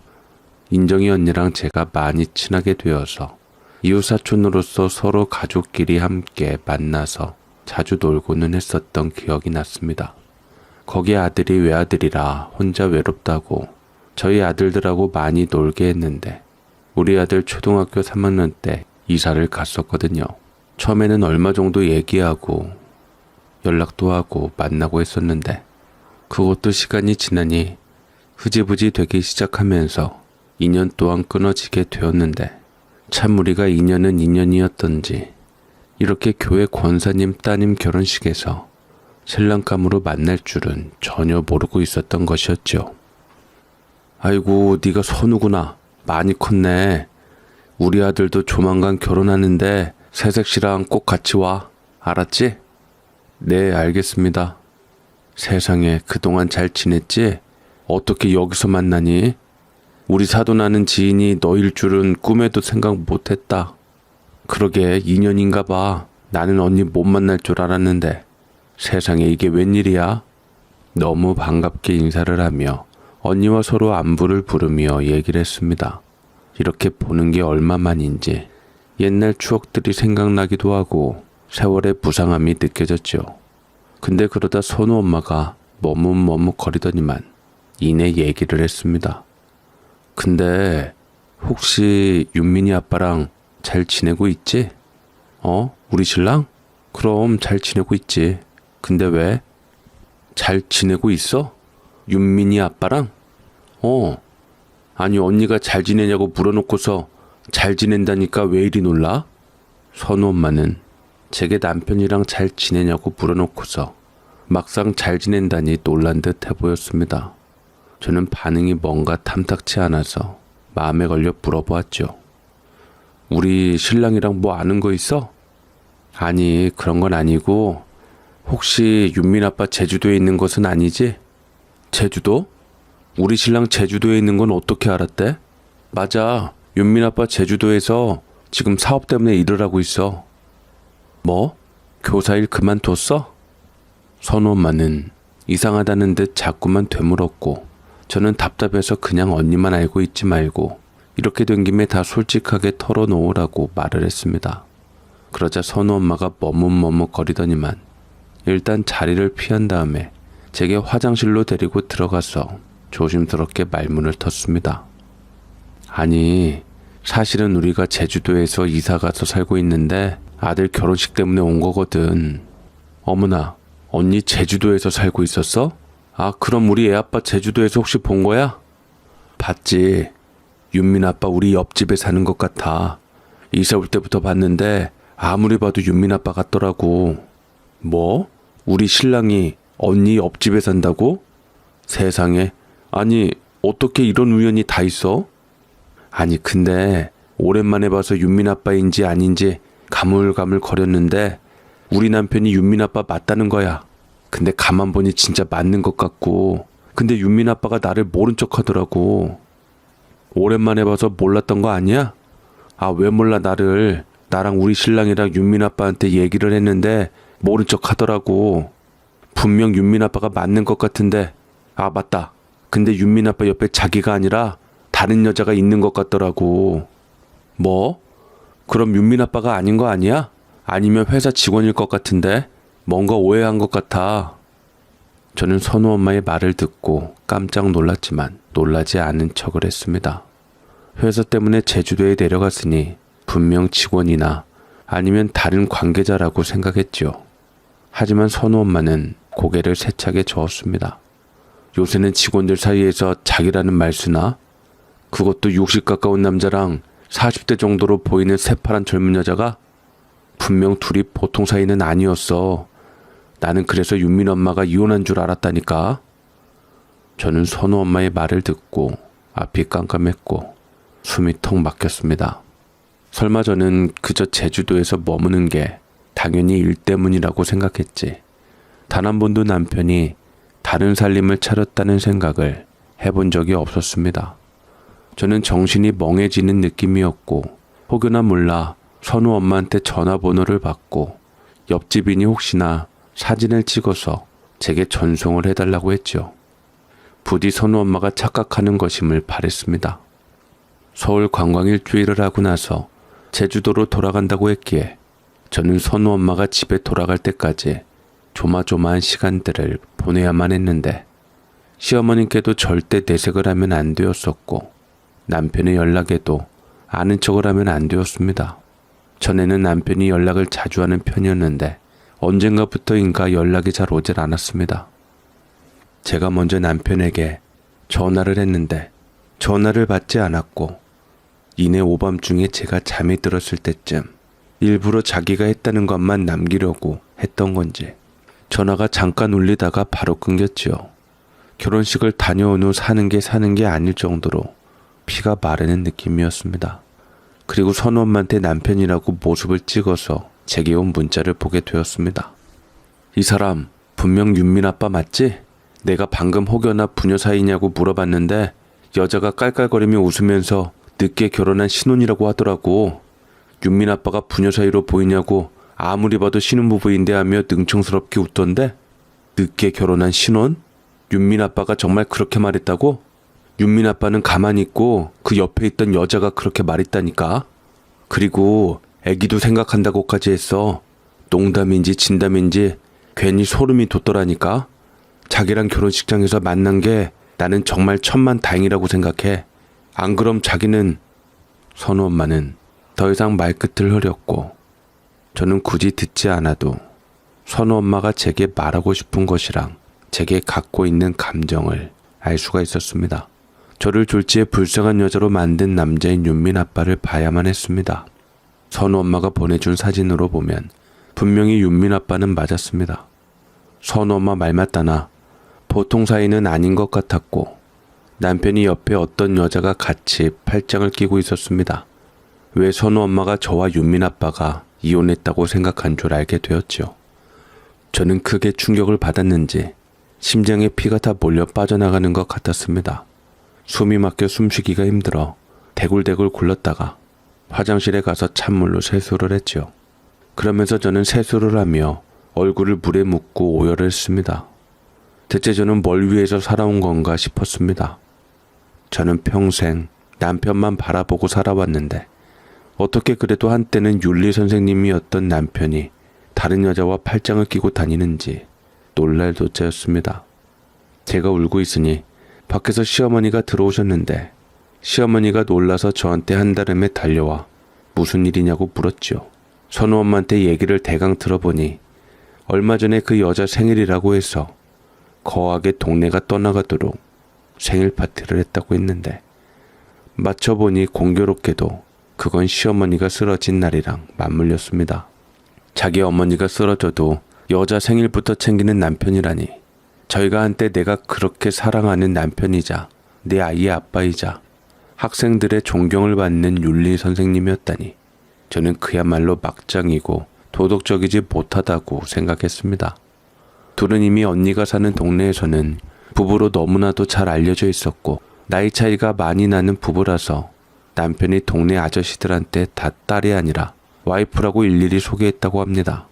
S1: 인정이 언니랑 제가 많이 친하게 되어서 이웃사촌으로서 서로 가족끼리 함께 만나서 자주 놀고는 했었던 기억이 났습니다. 거기 아들이 외아들이라 혼자 외롭다고 저희 아들들하고 많이 놀게 했는데 우리 아들 초등학교 3학년 때 이사를 갔었거든요. 처음에는 얼마 정도 얘기하고 연락도 하고 만나고 했었는데 그것도 시간이 지나니 흐지부지 되기 시작하면서 2년 동안 끊어지게 되었는데 참 우리가 인연은 인연이었던지 이렇게 교회 권사님 따님 결혼식에서 신랑감으로 만날 줄은 전혀 모르고 있었던 것이었죠. 아이고 네가 선우구나. 많이 컸네. 우리 아들도 조만간 결혼하는데 새색시랑 꼭 같이 와. 알았지? 네, 알겠습니다. 세상에 그동안 잘 지냈지? 어떻게 여기서 만나니? 우리 사돈아는 지인이 너일 줄은 꿈에도 생각 못했다. 그러게 인연인가 봐. 나는 언니 못 만날 줄 알았는데 세상에 이게 웬일이야? 너무 반갑게 인사를 하며 언니와 서로 안부를 부르며 얘기를 했습니다. 이렇게 보는 게 얼마만인지 옛날 추억들이 생각나기도 하고 세월의 부상함이 느껴졌죠. 근데 그러다 선우 엄마가 머뭇머뭇거리더니만 이내 얘기를 했습니다. 근데 혹시 윤민이 아빠랑 잘 지내고 있지? 우리 신랑? 그럼 잘 지내고 있지. 근데 왜? 잘 지내고 있어? 윤민이 아빠랑? 아니 언니가 잘 지내냐고 물어놓고서 잘 지낸다니까 왜 이리 놀라? 선우 엄마는 제게 남편이랑 잘 지내냐고 물어놓고서 막상 잘 지낸다니 놀란 듯 해보였습니다. 저는 반응이 뭔가 탐탁치 않아서 마음에 걸려 물어보았죠. 우리 신랑이랑 뭐 아는 거 있어? 아니 그런 건 아니고 혹시 윤민 아빠 제주도에 있는 것은 아니지? 제주도? 우리 신랑 제주도에 있는 건 어떻게 알았대? 맞아. 윤민 아빠 제주도에서 지금 사업 때문에 일을 하고 있어. 뭐? 교사 일 그만뒀어? 선우 엄마는 이상하다는 듯 자꾸만 되물었고 저는 답답해서 그냥 언니만 알고 있지 말고 이렇게 된 김에 다 솔직하게 털어놓으라고 말을 했습니다. 그러자 선우 엄마가 머뭇머뭇거리더니만 일단 자리를 피한 다음에 제게 화장실로 데리고 들어가서 조심스럽게 말문을 텄습니다. 아니 사실은 우리가 제주도에서 이사가서 살고 있는데 아들 결혼식 때문에 온 거거든. 어머나 언니 제주도에서 살고 있었어? 아 그럼 우리 애아빠 제주도에서 혹시 본 거야? 봤지. 윤민 아빠 우리 옆집에 사는 것 같아. 이사 올 때부터 봤는데 아무리 봐도 윤민 아빠 같더라고. 뭐? 우리 신랑이 언니 옆집에 산다고? 세상에. 아니 어떻게 이런 우연이 다 있어? 아니 근데 오랜만에 봐서 윤민 아빠인지 아닌지 가물가물 거렸는데 우리 남편이 윤민 아빠 맞다는 거야. 근데 가만 보니 진짜 맞는 것 같고 근데 윤민 아빠가 나를 모른 척 하더라고. 오랜만에 봐서 몰랐던 거 아니야? 아 왜 몰라 나를. 나랑 우리 신랑이랑 윤민 아빠한테 얘기를 했는데 모른 척 하더라고. 분명 윤민 아빠가 맞는 것 같은데 아 맞다. 근데 윤민 아빠 옆에 자기가 아니라 다른 여자가 있는 것 같더라고. 뭐? 그럼 윤민 아빠가 아닌 거 아니야? 아니면 회사 직원일 것 같은데 뭔가 오해한 것 같아. 저는 선우 엄마의 말을 듣고 깜짝 놀랐지만 놀라지 않은 척을 했습니다. 회사 때문에 제주도에 내려갔으니 분명 직원이나 아니면 다른 관계자라고 생각했죠. 하지만 선우 엄마는 고개를 세차게 저었습니다. 요새는 직원들 사이에서 자기라는 말 쓰나? 그것도 60 가까운 남자랑 40대 정도로 보이는 새파란 젊은 여자가? 분명 둘이 보통 사이는 아니었어. 나는 그래서 윤민 엄마가 이혼한 줄 알았다니까. 저는 선우 엄마의 말을 듣고 앞이 깜깜했고 숨이 턱 막혔습니다. 설마 저는 그저 제주도에서 머무는 게 당연히 일 때문이라고 생각했지. 단 한 번도 남편이 다른 살림을 차렸다는 생각을 해본 적이 없었습니다. 저는 정신이 멍해지는 느낌이었고 혹여나 몰라 선우 엄마한테 전화번호를 받고 옆집이니 혹시나 사진을 찍어서 제게 전송을 해달라고 했죠. 부디 선우 엄마가 착각하는 것임을 바랬습니다. 서울 관광 일주일을 하고 나서 제주도로 돌아간다고 했기에 저는 선우 엄마가 집에 돌아갈 때까지 조마조마한 시간들을 보내야만 했는데 시어머님께도 절대 내색을 하면 안 되었었고 남편의 연락에도 아는 척을 하면 안 되었습니다. 전에는 남편이 연락을 자주 하는 편이었는데 언젠가부터인가 연락이 잘 오질 않았습니다. 제가 먼저 남편에게 전화를 했는데 전화를 받지 않았고 이내 오밤중에 제가 잠이 들었을 때쯤 일부러 자기가 했다는 것만 남기려고 했던 건지 전화가 잠깐 울리다가 바로 끊겼지요. 결혼식을 다녀온 후 사는 게 아닐 정도로 피가 마르는 느낌이었습니다. 그리고 선우 엄마한테 남편이라고 모습을 찍어서 제게 온 문자를 보게 되었습니다. 이 사람 분명 윤민 아빠 맞지? 내가 방금 혹여나 부녀 사이냐고 물어봤는데 여자가 깔깔거리며 웃으면서 늦게 결혼한 신혼이라고 하더라고. 윤민 아빠가 부녀 사이로 보이냐고 아무리 봐도 신혼부부인데 하며 능청스럽게 웃던데? 늦게 결혼한 신혼? 윤민 아빠가 정말 그렇게 말했다고? 윤민 아빠는 가만히 있고 그 옆에 있던 여자가 그렇게 말했다니까. 그리고 애기도 생각한다고까지 했어. 농담인지 진담인지 괜히 소름이 돋더라니까. 자기랑 결혼식장에서 만난 게 나는 정말 천만다행이라고 생각해. 안 그럼 자기는... 선우 엄마는 더 이상 말끝을 흐렸고 저는 굳이 듣지 않아도 선우 엄마가 제게 말하고 싶은 것이랑 제게 갖고 있는 감정을 알 수가 있었습니다. 저를 졸지에 불쌍한 여자로 만든 남자인 윤민 아빠를 봐야만 했습니다. 선우 엄마가 보내준 사진으로 보면 분명히 윤민 아빠는 맞았습니다. 선우 엄마 말 맞다나 보통 사이는 아닌 것 같았고 남편이 옆에 어떤 여자가 같이 팔짱을 끼고 있었습니다. 왜 선우 엄마가 저와 윤민 아빠가 이혼했다고 생각한 줄 알게 되었죠. 저는 크게 충격을 받았는지 심장에 피가 다 몰려 빠져나가는 것 같았습니다. 숨이 막혀 숨쉬기가 힘들어 대굴대굴 굴렀다가 화장실에 가서 찬물로 세수를 했죠. 그러면서 저는 세수를 하며 얼굴을 물에 묻고 오열을 했습니다. 대체 저는 뭘 위해서 살아온 건가 싶었습니다. 저는 평생 남편만 바라보고 살아왔는데 어떻게 그래도 한때는 윤리 선생님이었던 남편이 다른 여자와 팔짱을 끼고 다니는지 놀랄 도짜였습니다. 제가 울고 있으니 밖에서 시어머니가 들어오셨는데 시어머니가 놀라서 저한테 한달음에 달려와 무슨 일이냐고 물었죠. 선우 엄마한테 얘기를 대강 들어보니 얼마 전에 그 여자 생일이라고 해서 거하게 동네가 떠나가도록 생일 파티를 했다고 했는데 맞춰보니 공교롭게도 그건 시어머니가 쓰러진 날이랑 맞물렸습니다. 자기 어머니가 쓰러져도 여자 생일부터 챙기는 남편이라니 저희가 한때 내가 그렇게 사랑하는 남편이자 내 아이의 아빠이자 학생들의 존경을 받는 윤리 선생님이었다니 저는 그야말로 막장이고 도덕적이지 못하다고 생각했습니다. 둘은 이미 언니가 사는 동네에서는 부부로 너무나도 잘 알려져 있었고 나이 차이가 많이 나는 부부라서 남편이 동네 아저씨들한테 다 딸이 아니라 와이프라고 일일이 소개했다고 합니다.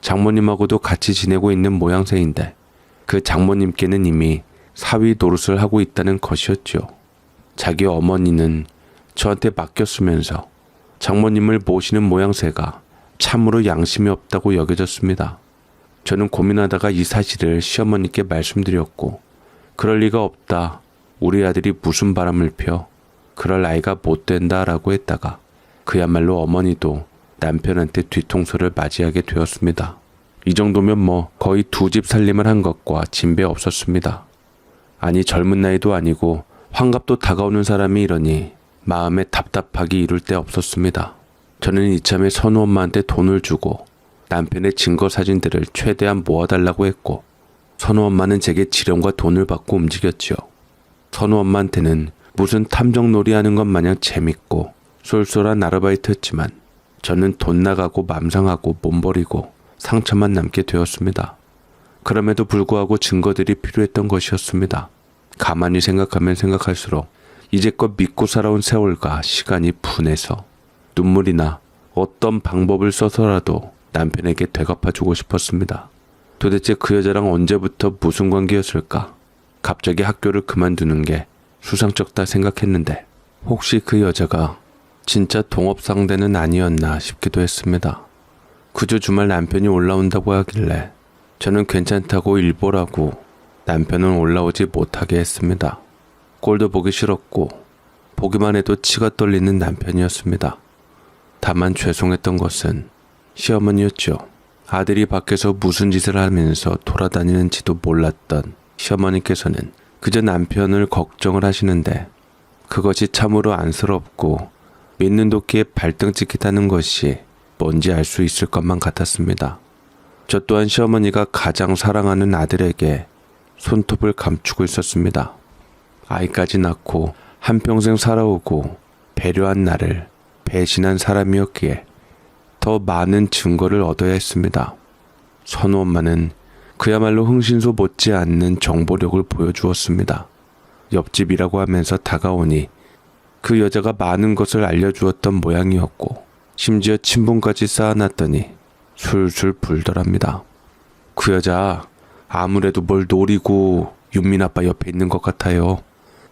S1: 장모님하고도 같이 지내고 있는 모양새인데 그 장모님께는 이미 사위 노릇을 하고 있다는 것이었죠. 자기 어머니는 저한테 맡겼으면서 장모님을 모시는 모양새가 참으로 양심이 없다고 여겨졌습니다. 저는 고민하다가 이 사실을 시어머니께 말씀드렸고 그럴 리가 없다. 우리 아들이 무슨 바람을 펴. 그럴 나이가 못 된다라고 했다가 그야말로 어머니도 남편한테 뒤통수를 맞이하게 되었습니다. 이 정도면 뭐 거의 두 집 살림을 한 것과 진배 없었습니다. 아니 젊은 나이도 아니고 환갑도 다가오는 사람이 이러니 마음에 답답하기 이룰 데 없었습니다. 저는 이참에 선우 엄마한테 돈을 주고 남편의 증거 사진들을 최대한 모아달라고 했고 선우 엄마는 제게 지령과 돈을 받고 움직였지요. 선우 엄마한테는 무슨 탐정놀이 하는 것 마냥 재밌고 쏠쏠한 아르바이트였지만 저는 돈 나가고 맘상하고 몸버리고 상처만 남게 되었습니다. 그럼에도 불구하고 증거들이 필요했던 것이었습니다. 가만히 생각하면 생각할수록 이제껏 믿고 살아온 세월과 시간이 분해서 눈물이 나 어떤 방법을 써서라도 남편에게 되갚아주고 싶었습니다. 도대체 그 여자랑 언제부터 무슨 관계였을까? 갑자기 학교를 그만두는 게 수상쩍다 생각했는데 혹시 그 여자가 진짜 동업 상대는 아니었나 싶기도 했습니다. 그저 주말 남편이 올라온다고 하길래 저는 괜찮다고 일보라고 남편은 올라오지 못하게 했습니다. 꼴도 보기 싫었고 보기만 해도 치가 떨리는 남편이었습니다. 다만 죄송했던 것은 시어머니였죠. 아들이 밖에서 무슨 짓을 하면서 돌아다니는지도 몰랐던 시어머니께서는 그저 남편을 걱정을 하시는데 그것이 참으로 안쓰럽고 믿는 도끼에 발등 찍히다는 것이 뭔지 알 수 있을 것만 같았습니다. 저 또한 시어머니가 가장 사랑하는 아들에게 손톱을 감추고 있었습니다. 아이까지 낳고 한평생 살아오고 배려한 나를 배신한 사람이었기에 더 많은 증거를 얻어야 했습니다. 선우 엄마는 그야말로 흥신소 못지않는 정보력을 보여주었습니다. 옆집이라고 하면서 다가오니 그 여자가 많은 것을 알려주었던 모양이었고 심지어 친분까지 쌓아놨더니 술술 불더랍니다. 그 여자 아무래도 뭘 노리고 윤민 아빠 옆에 있는 것 같아요.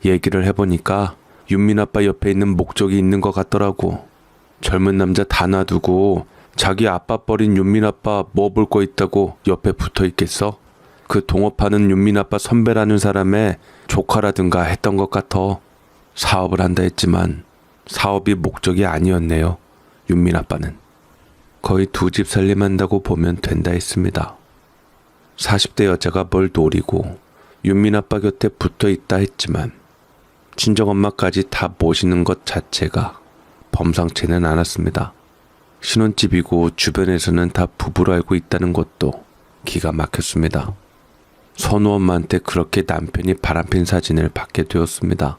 S1: 얘기를 해보니까 윤민 아빠 옆에 있는 목적이 있는 것 같더라고. 젊은 남자 다 놔두고 자기 아빠 버린 윤민 아빠 뭐 볼 거 있다고 옆에 붙어 있겠어? 그 동업하는 윤민 아빠 선배라는 사람의 조카라든가 했던 것 같아. 사업을 한다 했지만 사업이 목적이 아니었네요. 윤민 아빠는. 거의 두 집 살림한다고 보면 된다 했습니다. 40대 여자가 뭘 노리고 윤민 아빠 곁에 붙어 있다 했지만 친정엄마까지 다 모시는 것 자체가 범상치는 않았습니다. 신혼집이고 주변에서는 다 부부로 알고 있다는 것도 기가 막혔습니다. 선우 엄마한테 그렇게 남편이 바람핀 사진을 받게 되었습니다.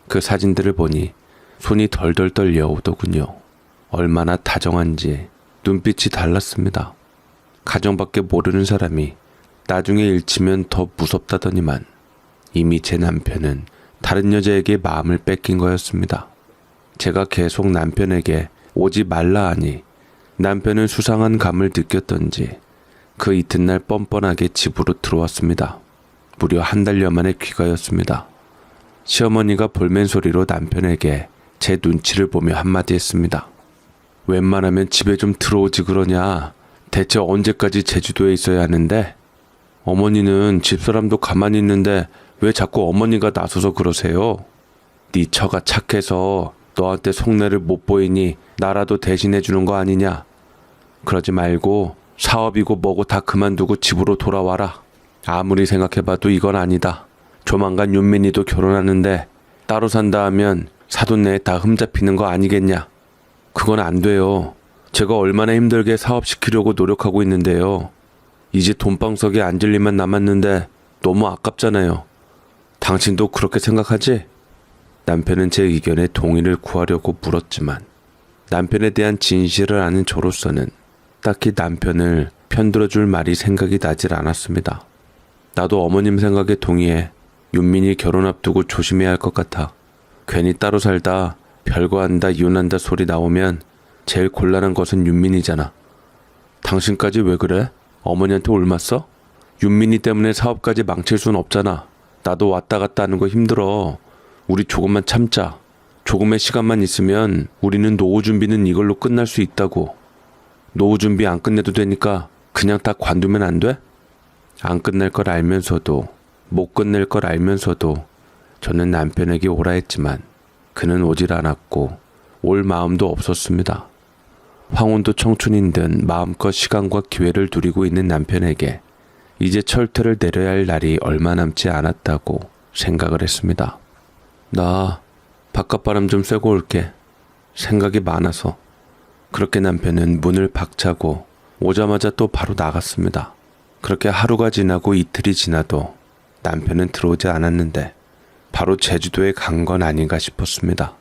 S1: 그 사진들을 보니 손이 덜덜 떨려오더군요. 얼마나 다정한지 눈빛이 달랐습니다. 가정밖에 모르는 사람이 나중에 일치면 더 무섭다더니만 이미 제 남편은 다른 여자에게 마음을 뺏긴 거였습니다. 제가 계속 남편에게 오지 말라 하니 남편은 수상한 감을 느꼈던지 그 이튿날 뻔뻔하게 집으로 들어왔습니다. 무려 한 달여 만에 귀가였습니다. 시어머니가 볼멘 소리로 남편에게 제 눈치를 보며 한마디 했습니다. 웬만하면 집에 좀 들어오지 그러냐. 대체 언제까지 제주도에 있어야 하는데? 어머니는 집사람도 가만히 있는데 왜 자꾸 어머니가 나서서 그러세요? 네 처가 착해서 너한테 속내를 못 보이니 나라도 대신해 주는 거 아니냐? 그러지 말고 사업이고 뭐고 다 그만두고 집으로 돌아와라. 아무리 생각해봐도 이건 아니다. 조만간 윤민이도 결혼하는데 따로 산다 하면 사돈네에 다 흠잡히는 거 아니겠냐? 그건 안 돼요. 제가 얼마나 힘들게 사업시키려고 노력하고 있는데요. 이제 돈방석에 앉을 일만 남았는데 너무 아깝잖아요. 당신도 그렇게 생각하지? 남편은 제 의견에 동의를 구하려고 물었지만 남편에 대한 진실을 아는 저로서는 딱히 남편을 편들어줄 말이 생각이 나질 않았습니다. 나도 어머님 생각에 동의해. 윤민이 결혼 앞두고 조심해야 할 것 같아. 괜히 따로 살다 별거 한다 이혼한다 소리 나오면 제일 곤란한 것은 윤민이잖아. 당신까지 왜 그래? 어머니한테 옮았어? 윤민이 때문에 사업까지 망칠 순 없잖아. 나도 왔다 갔다 하는 거 힘들어. 우리 조금만 참자. 조금의 시간만 있으면 우리는 노후 준비는 이걸로 끝날 수 있다고. 노후 준비 안 끝내도 되니까 그냥 다 관두면 안 돼? 안 끝낼 걸 알면서도 못 끝낼 걸 알면서도 저는 남편에게 오라 했지만 그는 오질 않았고 올 마음도 없었습니다. 황혼도 청춘인 듯 마음껏 시간과 기회를 누리고 있는 남편에게 이제 철퇴를 내려야 할 날이 얼마 남지 않았다고 생각을 했습니다. 나 바깥바람 좀 쐬고 올게. 생각이 많아서. 그렇게 남편은 문을 박차고 오자마자 또 바로 나갔습니다. 그렇게 하루가 지나고 이틀이 지나도 남편은 들어오지 않았는데 바로 제주도에 간 건 아닌가 싶었습니다.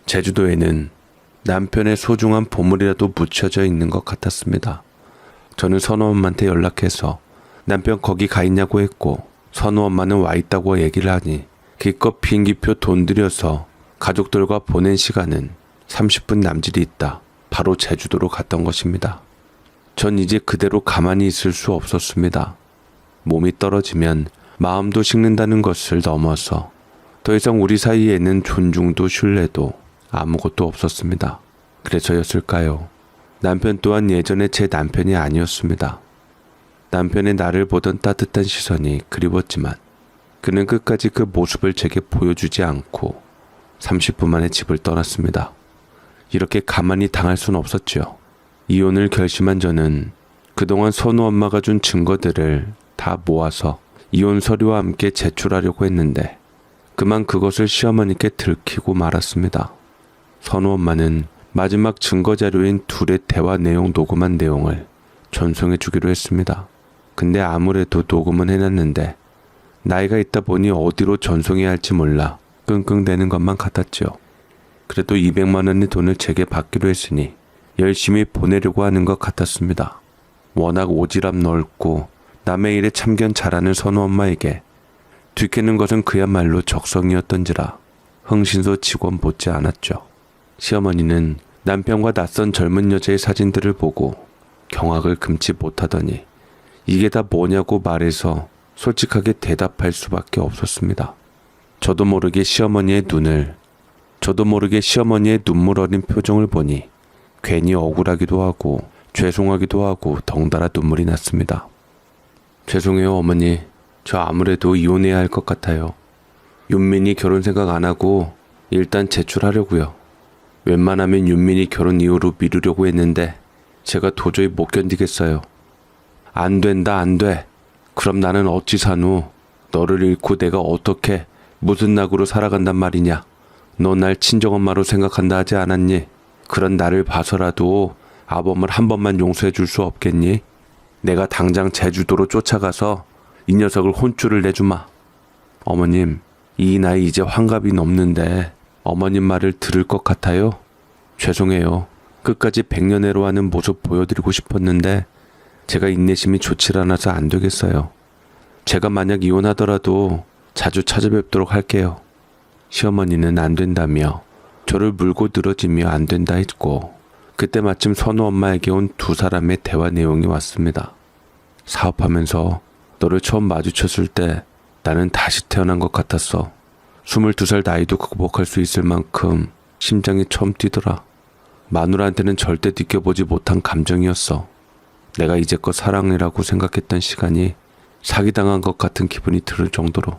S1: 제주도에는 남편의 소중한 보물이라도 묻혀져 있는 것 같았습니다. 저는 선우 엄마한테 연락해서 남편 거기 가 있냐고 했고 선우 엄마는 와 있다고 얘기를 하니 기껏 비행기표 돈 들여서 가족들과 보낸 시간은 30분 남짓이 있다 바로 제주도로 갔던 것입니다. 전 이제 그대로 가만히 있을 수 없었습니다. 몸이 떨어지면 마음도 식는다는 것을 넘어서 더 이상 우리 사이에는 존중도 신뢰도 아무것도 없었습니다. 그래서였을까요? 남편 또한 예전에 제 남편이 아니었습니다. 남편의 나를 보던 따뜻한 시선이 그리웠지만 그는 끝까지 그 모습을 제게 보여주지 않고 30분 만에 집을 떠났습니다. 이렇게 가만히 당할 순 없었죠. 이혼을 결심한 저는 그동안 선우 엄마가 준 증거들을 다 모아서 이혼 서류와 함께 제출하려고 했는데 그만 그것을 시어머니께 들키고 말았습니다. 선우 엄마는 마지막 증거 자료인 둘의 대화 내용 녹음한 내용을 전송해 주기로 했습니다. 근데 아무래도 녹음은 해놨는데 나이가 있다 보니 어디로 전송해야 할지 몰라 끙끙대는 것만 같았죠. 그래도 200만 원의 돈을 제게 받기로 했으니 열심히 보내려고 하는 것 같았습니다. 워낙 오지랖 넓고 남의 일에 참견 잘하는 선우 엄마에게 들키는 것은 그야말로 적성이었던지라 흥신소 직원 못지 않았죠. 시어머니는 남편과 낯선 젊은 여자의 사진들을 보고 경악을 금치 못하더니 이게 다 뭐냐고 말해서 솔직하게 대답할 수밖에 없었습니다. 저도 모르게 시어머니의 눈물 어린 표정을 보니 괜히 억울하기도 하고 죄송하기도 하고 덩달아 눈물이 났습니다. 죄송해요 어머니. 저 아무래도 이혼해야 할 것 같아요. 윤민이 결혼 생각 안 하고 일단 제출하려고요. 웬만하면 윤민이 결혼 이후로 미루려고 했는데 제가 도저히 못 견디겠어요. 안 된다 안 돼. 그럼 나는 어찌 사누. 너를 잃고 내가 어떻게 무슨 낙으로 살아간단 말이냐. 너 날 친정엄마로 생각한다 하지 않았니? 그런 나를 봐서라도 아범을 한 번만 용서해 줄 수 없겠니? 내가 당장 제주도로 쫓아가서 이 녀석을 혼쭐을 내주마. 어머님, 이 나이 이제 환갑이 넘는데 어머님 말을 들을 것 같아요? 죄송해요. 끝까지 백년해로 하는 모습 보여드리고 싶었는데 제가 인내심이 좋질 않아서 안 되겠어요. 제가 만약 이혼하더라도 자주 찾아뵙도록 할게요. 시어머니는 안 된다며 저를 물고 늘어지며 안 된다 했고 그때 마침 선우 엄마에게 온 두 사람의 대화 내용이 왔습니다. 사업하면서 너를 처음 마주쳤을 때 나는 다시 태어난 것 같았어. 22살 나이도 극복할 수 있을 만큼 심장이 처음 뛰더라. 마누라한테는 절대 느껴보지 못한 감정이었어. 내가 이제껏 사랑이라고 생각했던 시간이 사기당한 것 같은 기분이 들 정도로.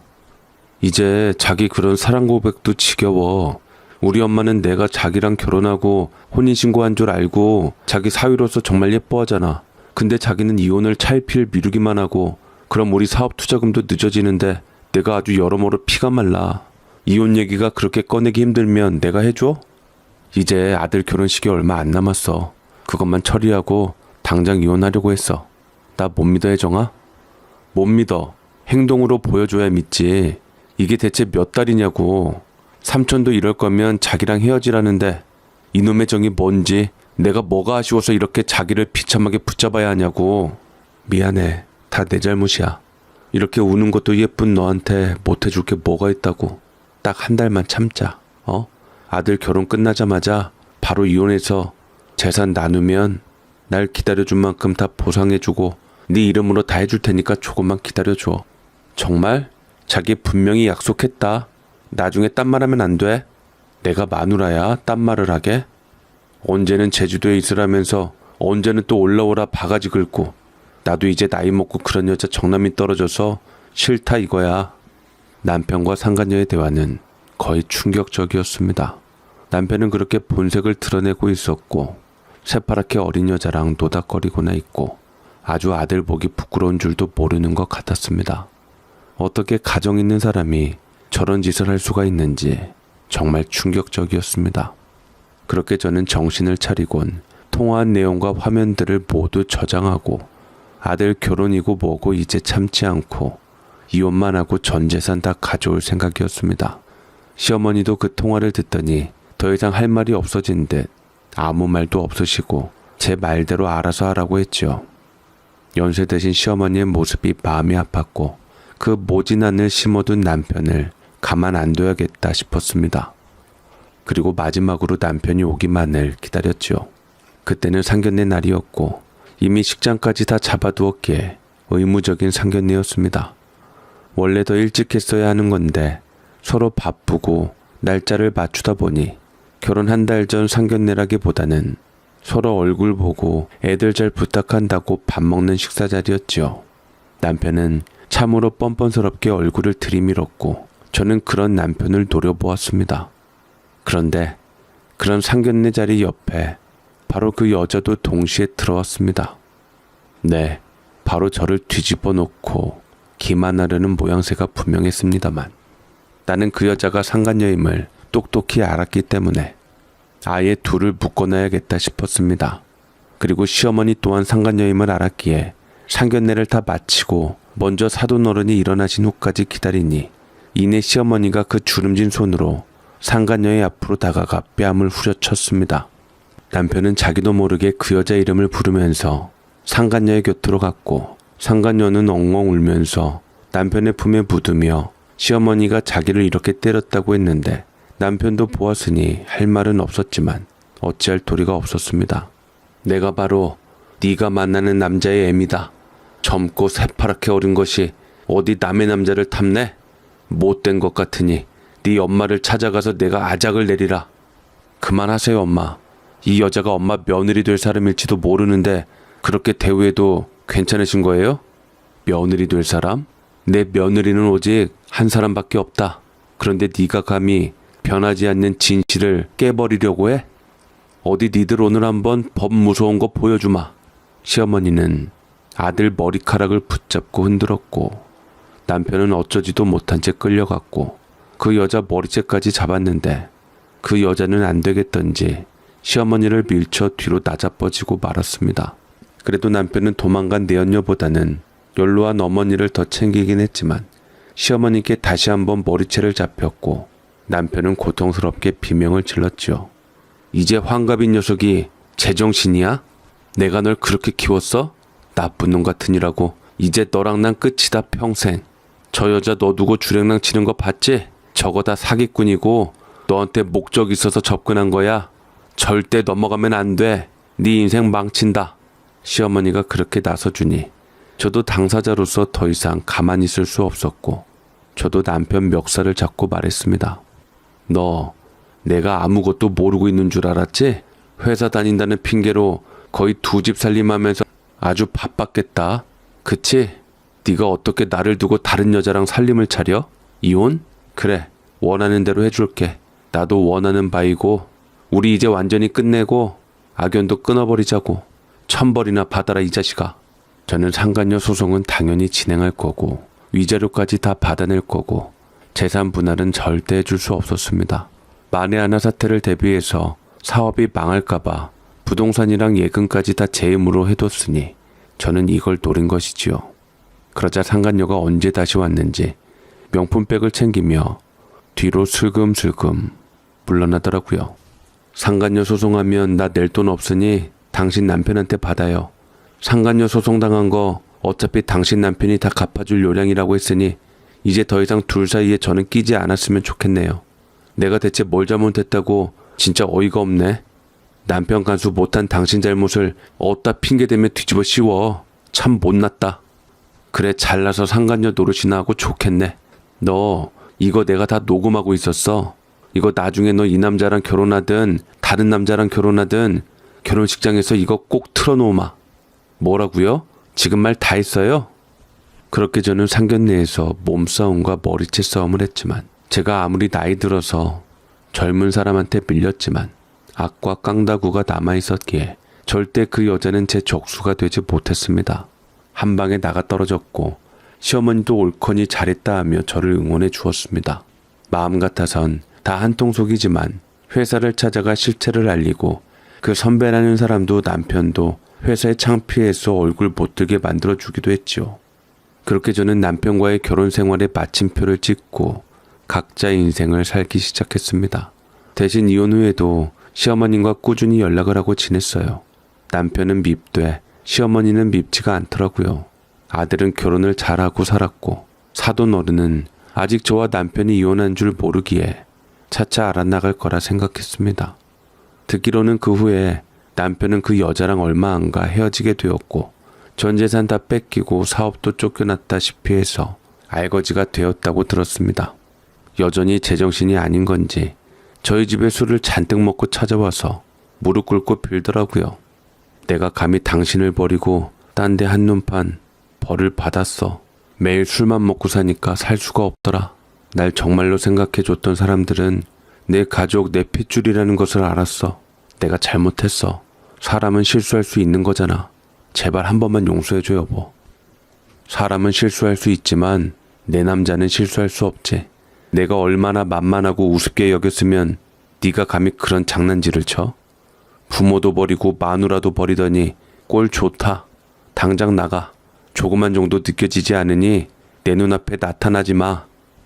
S1: 이제 자기 그런 사랑 고백도 지겨워. 우리 엄마는 내가 자기랑 결혼하고 혼인신고한 줄 알고 자기 사위로서 정말 예뻐하잖아. 근데 자기는 이혼을 차일피일 미루기만 하고 그럼 우리 사업 투자금도 늦어지는데 내가 아주 여러모로 피가 말라. 이혼 얘기가 그렇게 꺼내기 힘들면 내가 해줘? 이제 아들 결혼식이 얼마 안 남았어. 그것만 처리하고 당장 이혼하려고 했어. 나 못 믿어 혜정아? 못 믿어. 행동으로 보여줘야 믿지. 이게 대체 몇 달이냐고. 삼촌도 이럴 거면 자기랑 헤어지라는데 이놈의 정이 뭔지 내가 뭐가 아쉬워서 이렇게 자기를 비참하게 붙잡아야 하냐고. 미안해. 다 내 잘못이야. 이렇게 우는 것도 예쁜 너한테 못해줄 게 뭐가 있다고. 딱 한 달만 참자. 아들 결혼 끝나자마자 바로 이혼해서 재산 나누면 날 기다려준 만큼 다 보상해주고 네 이름으로 다 해줄 테니까 조금만 기다려줘. 정말? 자기 분명히 약속했다. 나중에 딴 말하면 안 돼. 내가 마누라야 딴 말을 하게? 언제는 제주도에 있으라면서 언제는 또 올라오라 바가지 긁고. 나도 이제 나이 먹고 그런 여자 정남이 떨어져서 싫다 이거야. 남편과 상간녀의 대화는 거의 충격적이었습니다. 남편은 그렇게 본색을 드러내고 있었고 새파랗게 어린 여자랑 노닥거리고나 있고 아주 아들 보기 부끄러운 줄도 모르는 것 같았습니다. 어떻게 가정 있는 사람이 저런 짓을 할 수가 있는지 정말 충격적이었습니다. 그렇게 저는 정신을 차리곤 통화한 내용과 화면들을 모두 저장하고 아들 결혼이고 뭐고 이제 참지 않고 이혼만 하고 전 재산 다 가져올 생각이었습니다. 시어머니도 그 통화를 듣더니 더 이상 할 말이 없어진 듯 아무 말도 없으시고 제 말대로 알아서 하라고 했죠. 연세 드신 시어머니의 모습이 마음이 아팠고 그 모진안을 심어둔 남편을 가만 안 둬야겠다 싶었습니다. 그리고 마지막으로 남편이 오기만을 기다렸죠. 그때는 상견례 날이었고 이미 식장까지 다 잡아두었기에 의무적인 상견례였습니다. 원래 더 일찍 했어야 하는 건데 서로 바쁘고 날짜를 맞추다 보니 결혼 한 달 전 상견례라기보다는 서로 얼굴 보고 애들 잘 부탁한다고 밥 먹는 식사 자리였죠. 남편은 참으로 뻔뻔스럽게 얼굴을 들이밀었고 저는 그런 남편을 노려보았습니다. 그런데 그런 상견례 자리 옆에 바로 그 여자도 동시에 들어왔습니다. 네, 바로 저를 뒤집어 놓고 기만하려는 모양새가 분명했습니다만 나는 그 여자가 상간녀임을 똑똑히 알았기 때문에 아예 둘을 묶어놔야겠다 싶었습니다. 그리고 시어머니 또한 상간녀임을 알았기에 상견례를 다 마치고 먼저 사돈어른이 일어나신 후까지 기다리니 이내 시어머니가 그 주름진 손으로 상간녀의 앞으로 다가가 뺨을 후려쳤습니다. 남편은 자기도 모르게 그 여자 이름을 부르면서 상간녀의 곁으로 갔고 상간녀는 엉엉 울면서 남편의 품에 묻으며 시어머니가 자기를 이렇게 때렸다고 했는데 남편도 보았으니 할 말은 없었지만 어찌할 도리가 없었습니다. 내가 바로 네가 만나는 남자의 애미다. 젊고 새파랗게 어린 것이 어디 남의 남자를 탐내? 못된 것 같으니 네 엄마를 찾아가서 내가 아작을 내리라. 그만하세요 엄마. 이 여자가 엄마 며느리 될 사람일지도 모르는데 그렇게 대우해도 괜찮으신 거예요? 며느리 될 사람? 내 며느리는 오직 한 사람밖에 없다. 그런데 네가 감히 변하지 않는 진실을 깨버리려고 해? 어디 니들 오늘 한번 법 무서운 거 보여주마. 시어머니는 아들 머리카락을 붙잡고 흔들었고 남편은 어쩌지도 못한 채 끌려갔고 그 여자 머리채까지 잡았는데 그 여자는 안 되겠던지 시어머니를 밀쳐 뒤로 나자빠지고 말았습니다. 그래도 남편은 도망간 내연녀보다는 연로한 어머니를 더 챙기긴 했지만 시어머니께 다시 한번 머리채를 잡혔고 남편은 고통스럽게 비명을 질렀죠. 이제 환갑인 녀석이 제정신이야? 내가 널 그렇게 키웠어? 나쁜 놈 같으니라고. 이제 너랑 난 끝이다 평생. 저 여자 너 두고 주랭랑 치는 거 봤지? 저거 다 사기꾼이고 너한테 목적 있어서 접근한 거야. 절대 넘어가면 안 돼. 네 인생 망친다. 시어머니가 그렇게 나서주니 저도 당사자로서 더 이상 가만히 있을 수 없었고 저도 남편 멱살을 잡고 말했습니다. 너 내가 아무것도 모르고 있는 줄 알았지? 회사 다닌다는 핑계로 거의 두 집 살림하면서 아주 바빴겠다. 그치? 네가 어떻게 나를 두고 다른 여자랑 살림을 차려? 이혼? 그래, 원하는 대로 해줄게. 나도 원하는 바이고 우리 이제 완전히 끝내고 악연도 끊어버리자고. 천벌이나 받아라 이 자식아. 저는 상간녀 소송은 당연히 진행할 거고 위자료까지 다 받아낼 거고 재산 분할은 절대 해줄 수 없었습니다. 만에 하나 사태를 대비해서 사업이 망할까봐 부동산이랑 예금까지 다 제 힘으로 해뒀으니 저는 이걸 노린 것이지요. 그러자 상간녀가 언제 다시 왔는지 명품백을 챙기며 뒤로 슬금슬금 물러나더라고요. 상간녀 소송하면 나 낼 돈 없으니 당신 남편한테 받아요. 상간녀 소송당한 거 어차피 당신 남편이 다 갚아줄 요량이라고 했으니 이제 더 이상 둘 사이에 저는 끼지 않았으면 좋겠네요. 내가 대체 뭘 잘못했다고 진짜 어이가 없네. 남편 간수 못한 당신 잘못을 어디다 핑계대며 뒤집어 씌워. 참 못났다. 그래 잘나서 상간녀 노릇이나 하고 좋겠네. 너 이거 내가 다 녹음하고 있었어. 이거 나중에 너 이 남자랑 결혼하든 다른 남자랑 결혼하든 결혼식장에서 이거 꼭 틀어놓으마. 뭐라고요? 지금 말 다 했어요? 그렇게 저는 상견례에서 몸싸움과 머리채 싸움을 했지만 제가 아무리 나이 들어서 젊은 사람한테 밀렸지만 악과 깡다구가 남아있었기에 절대 그 여자는 제 적수가 되지 못했습니다. 한 방에 나가 떨어졌고 시어머니도 옳거니 잘했다 하며 저를 응원해 주었습니다. 마음 같아선 다 한통속이지만 회사를 찾아가 실체를 알리고 그 선배라는 사람도 남편도 회사에 창피해서 얼굴 못 들게 만들어주기도 했지요. 그렇게 저는 남편과의 결혼 생활에 마침표를 찍고 각자의 인생을 살기 시작했습니다. 대신 이혼 후에도 시어머님과 꾸준히 연락을 하고 지냈어요. 남편은 밉되 시어머니는 밉지가 않더라고요. 아들은 결혼을 잘하고 살았고 사돈 어른은 아직 저와 남편이 이혼한 줄 모르기에 차차 알아나갈 거라 생각했습니다. 듣기로는 그 후에 남편은 그 여자랑 얼마 안 가 헤어지게 되었고 전 재산 다 뺏기고 사업도 쫓겨났다시피 해서 알거지가 되었다고 들었습니다. 여전히 제정신이 아닌 건지 저희 집에 술을 잔뜩 먹고 찾아와서 무릎 꿇고 빌더라고요. 내가 감히 당신을 버리고 딴 데 한눈판 벌을 받았어. 매일 술만 먹고 사니까 살 수가 없더라. 날 정말로 생각해줬던 사람들은 내 가족, 내 핏줄이라는 것을 알았어. 내가 잘못했어. 사람은 실수할 수 있는 거잖아. 제발 한 번만 용서해줘 여보. 사람은 실수할 수 있지만 내 남자는 실수할 수 없지. 내가 얼마나 만만하고 우습게 여겼으면 네가 감히 그런 장난질을 쳐? 부모도 버리고 마누라도 버리더니 꼴 좋다. 당장 나가. 조그만 정도 느껴지지 않으니 내 눈앞에 나타나지 마.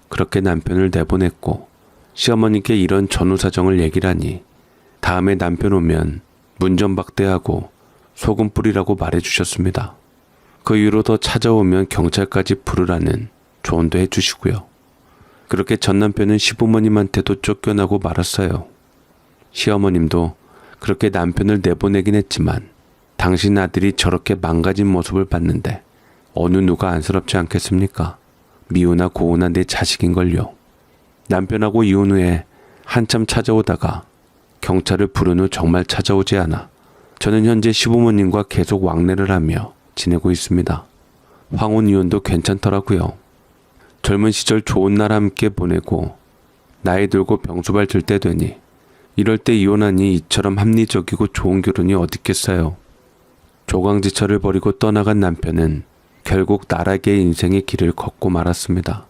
S1: 그렇게 남편을 내보냈고 시어머니께 이런 전후 사정을 얘기를 하니 다음에 남편 오면 문전박대하고 소금 뿌리라고 말해주셨습니다. 그 이후로 더 찾아오면 경찰까지 부르라는 조언도 해주시고요. 그렇게 전 남편은 시부모님한테도 쫓겨나고 말았어요. 시어머님도 그렇게 남편을 내보내긴 했지만 당신 아들이 저렇게 망가진 모습을 봤는데 어느 누가 안쓰럽지 않겠습니까? 미우나 고우나 내 자식인걸요. 남편하고 이혼 후에 한참 찾아오다가 경찰을 부른 후 정말 찾아오지 않아 저는 현재 시부모님과 계속 왕래를 하며 지내고 있습니다. 황혼 이혼도 괜찮더라고요. 젊은 시절 좋은 날 함께 보내고 나이 들고 병수발 들 때 되니 이럴 때 이혼하니 이처럼 합리적이고 좋은 결혼이 어딨겠어요. 조강지처를 버리고 떠나간 남편은 결국 나락의 인생의 길을 걷고 말았습니다.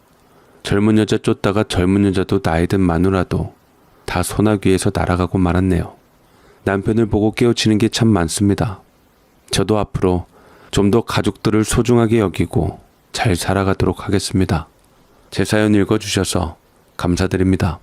S1: 젊은 여자 쫓다가 젊은 여자도 나이 든 마누라도 다 소나귀에서 날아가고 말았네요. 남편을 보고 깨우치는 게 참 많습니다. 저도 앞으로 좀 더 가족들을 소중하게 여기고 잘 살아가도록 하겠습니다. 제 사연 읽어주셔서 감사드립니다.